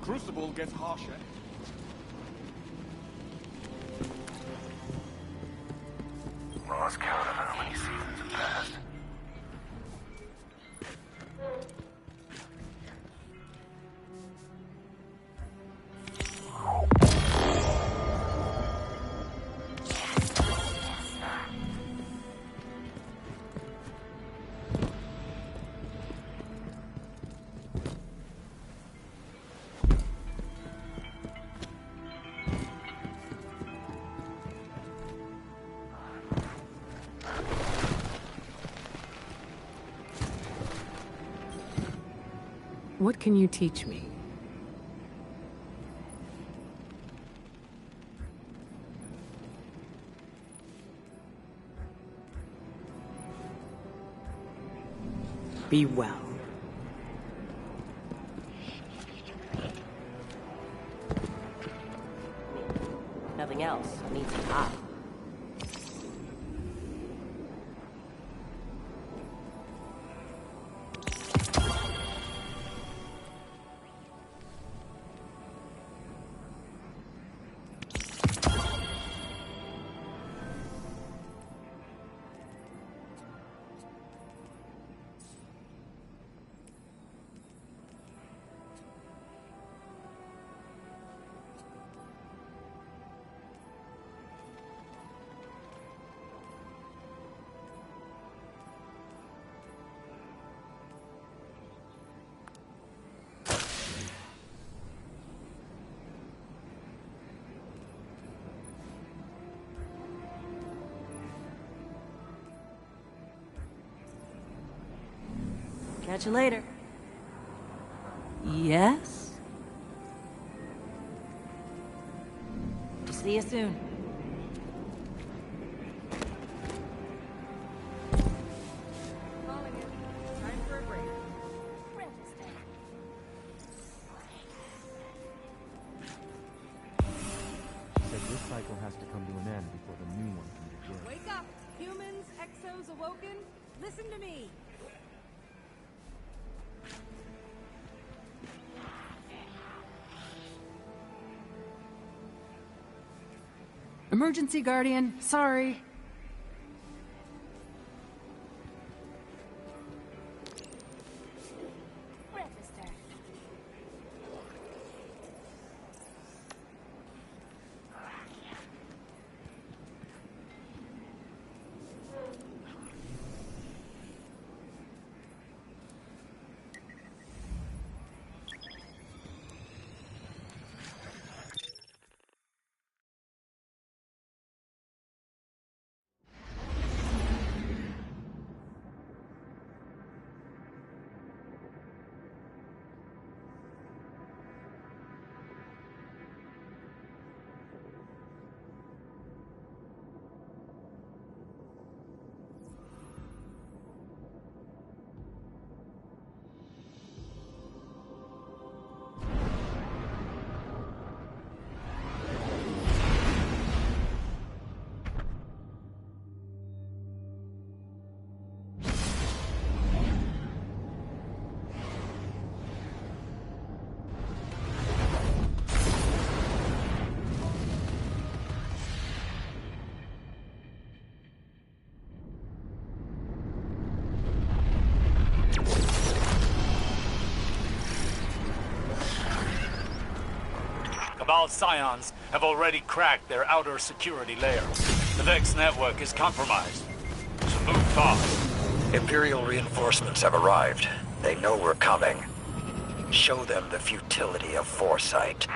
Crucible gets harsher. Lost count of how many seasons have passed. What can you teach me? Be well. Nothing else needs to hide. Catch you later. Yes? See you soon. Said this cycle has to come to an end before the new one can begin. Wake up! Humans, Exos awoken? Listen to me! Emergency, Guardian. Sorry. Cabal Scions have already cracked their outer security layer. The Vex network is compromised. So move fast. Imperial reinforcements have arrived. They know we're coming. Show them the futility of foresight.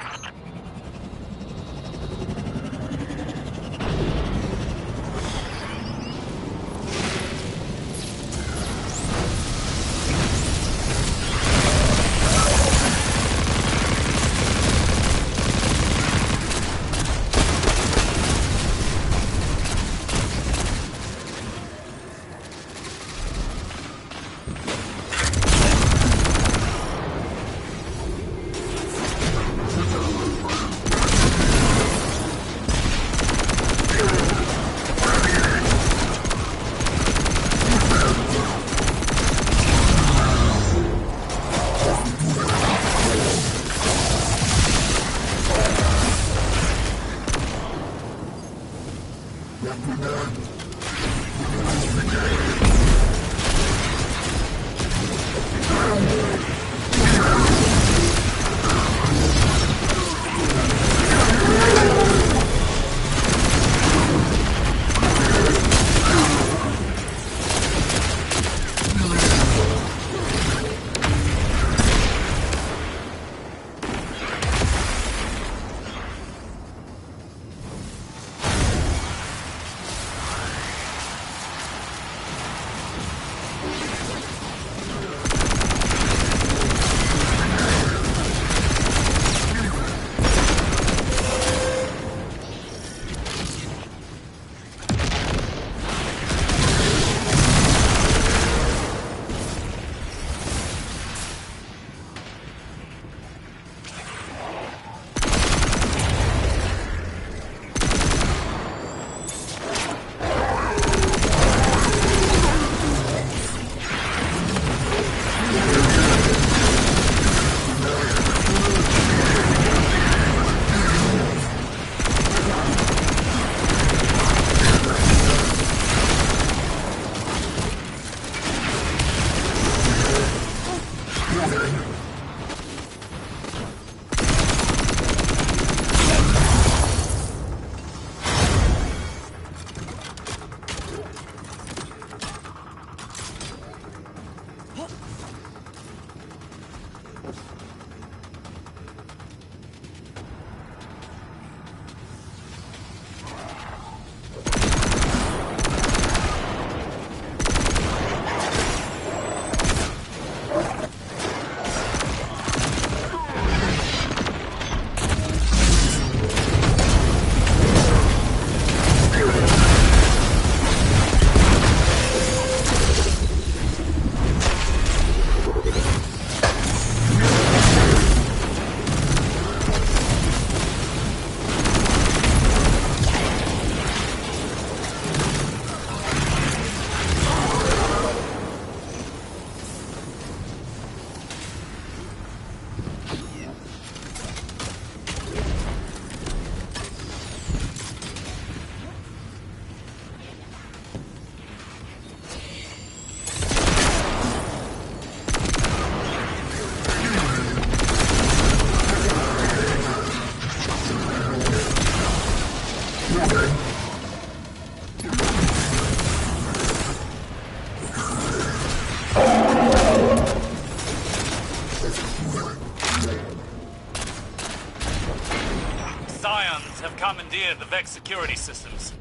clear the Vex security systems,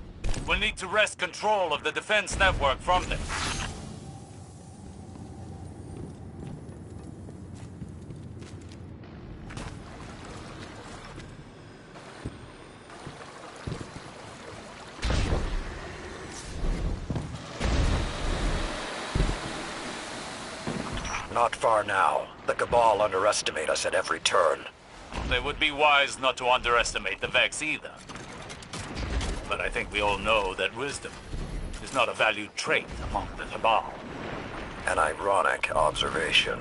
we'll need to wrest control of the defense network from them. Not far now. The Cabal underestimate us at every turn. They would be wise not to underestimate the Vex either. But I think we all know that wisdom is not a valued trait among the Cabal. An ironic observation.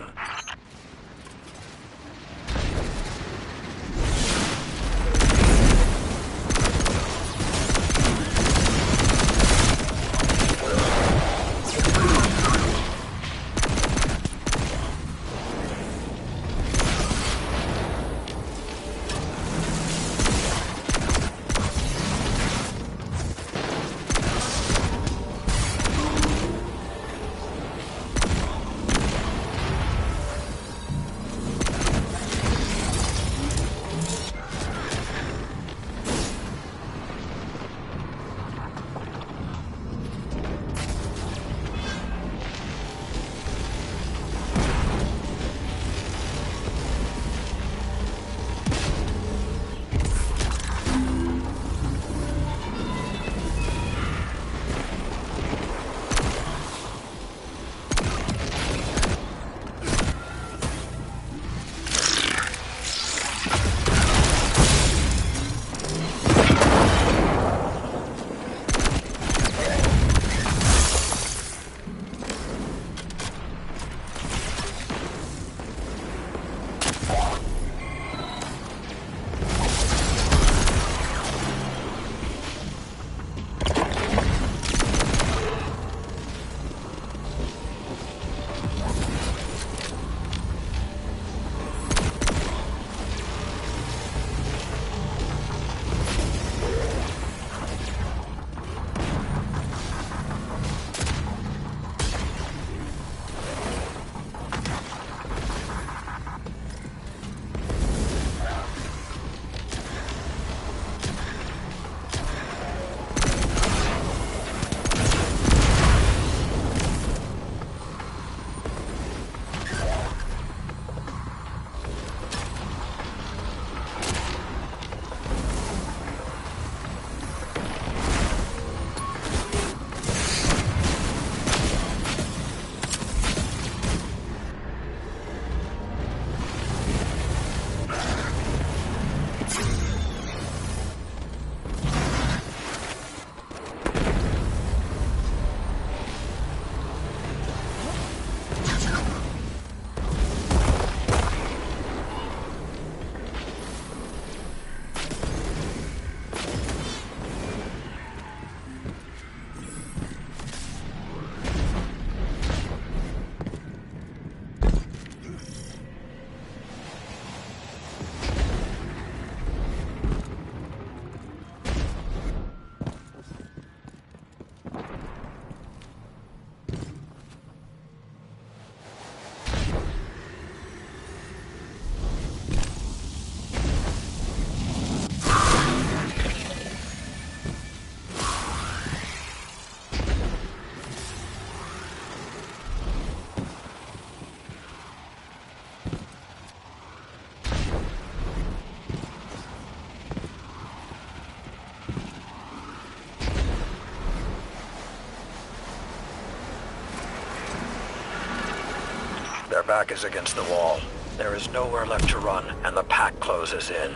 Their back is against the wall. There is nowhere left to run, and the pack closes in.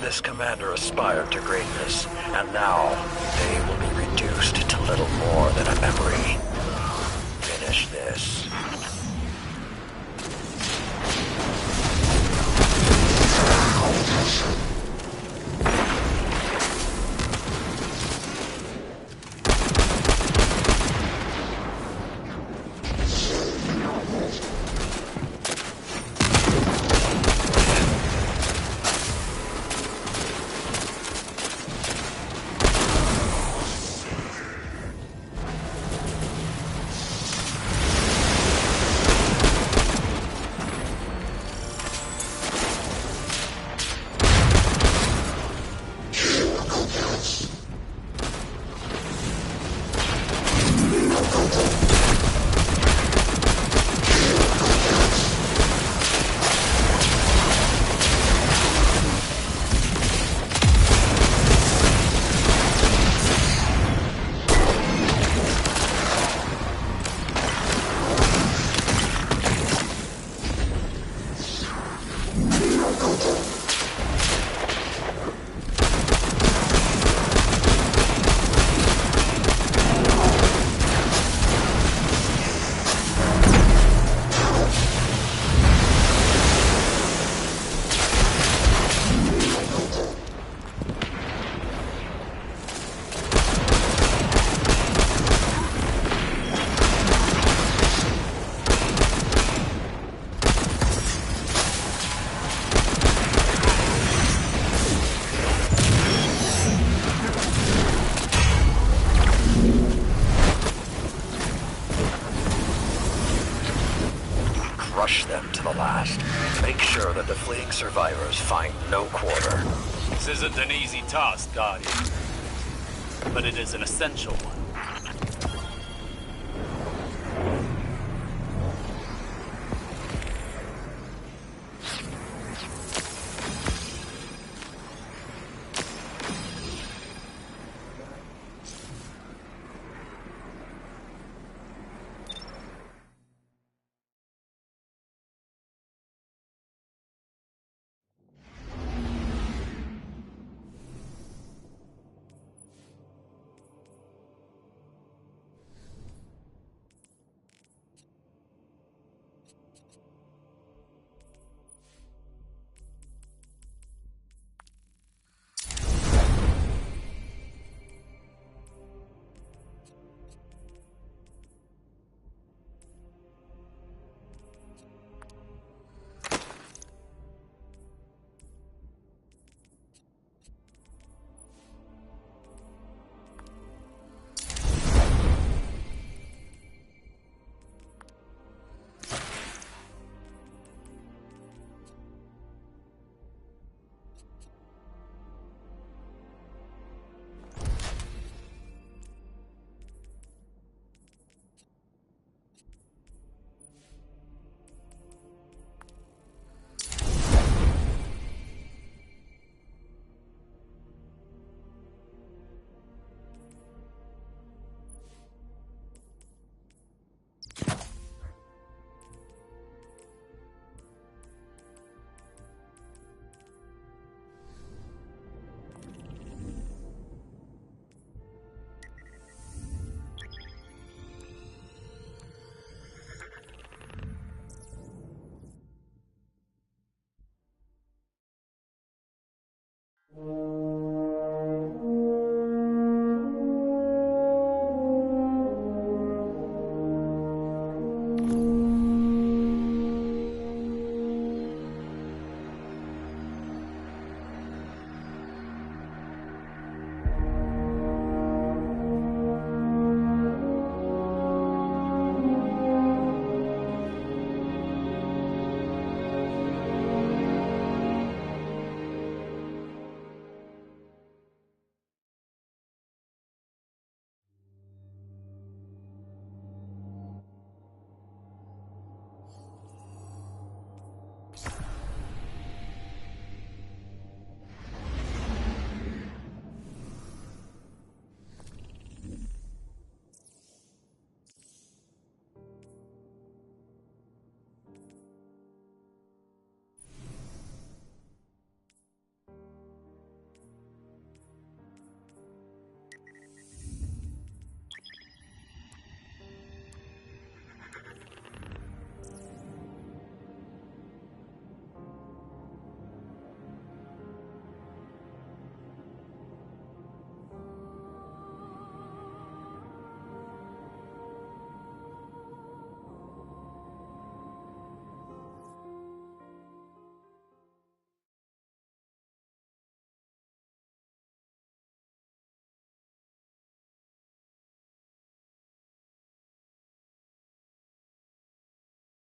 This commander aspired to greatness, and now they will be reduced to little more than a memory. Finish this. Crush them to the last. Make sure that the fleeing survivors find no quarter. This isn't an easy task, Guardian. But it is an essential one.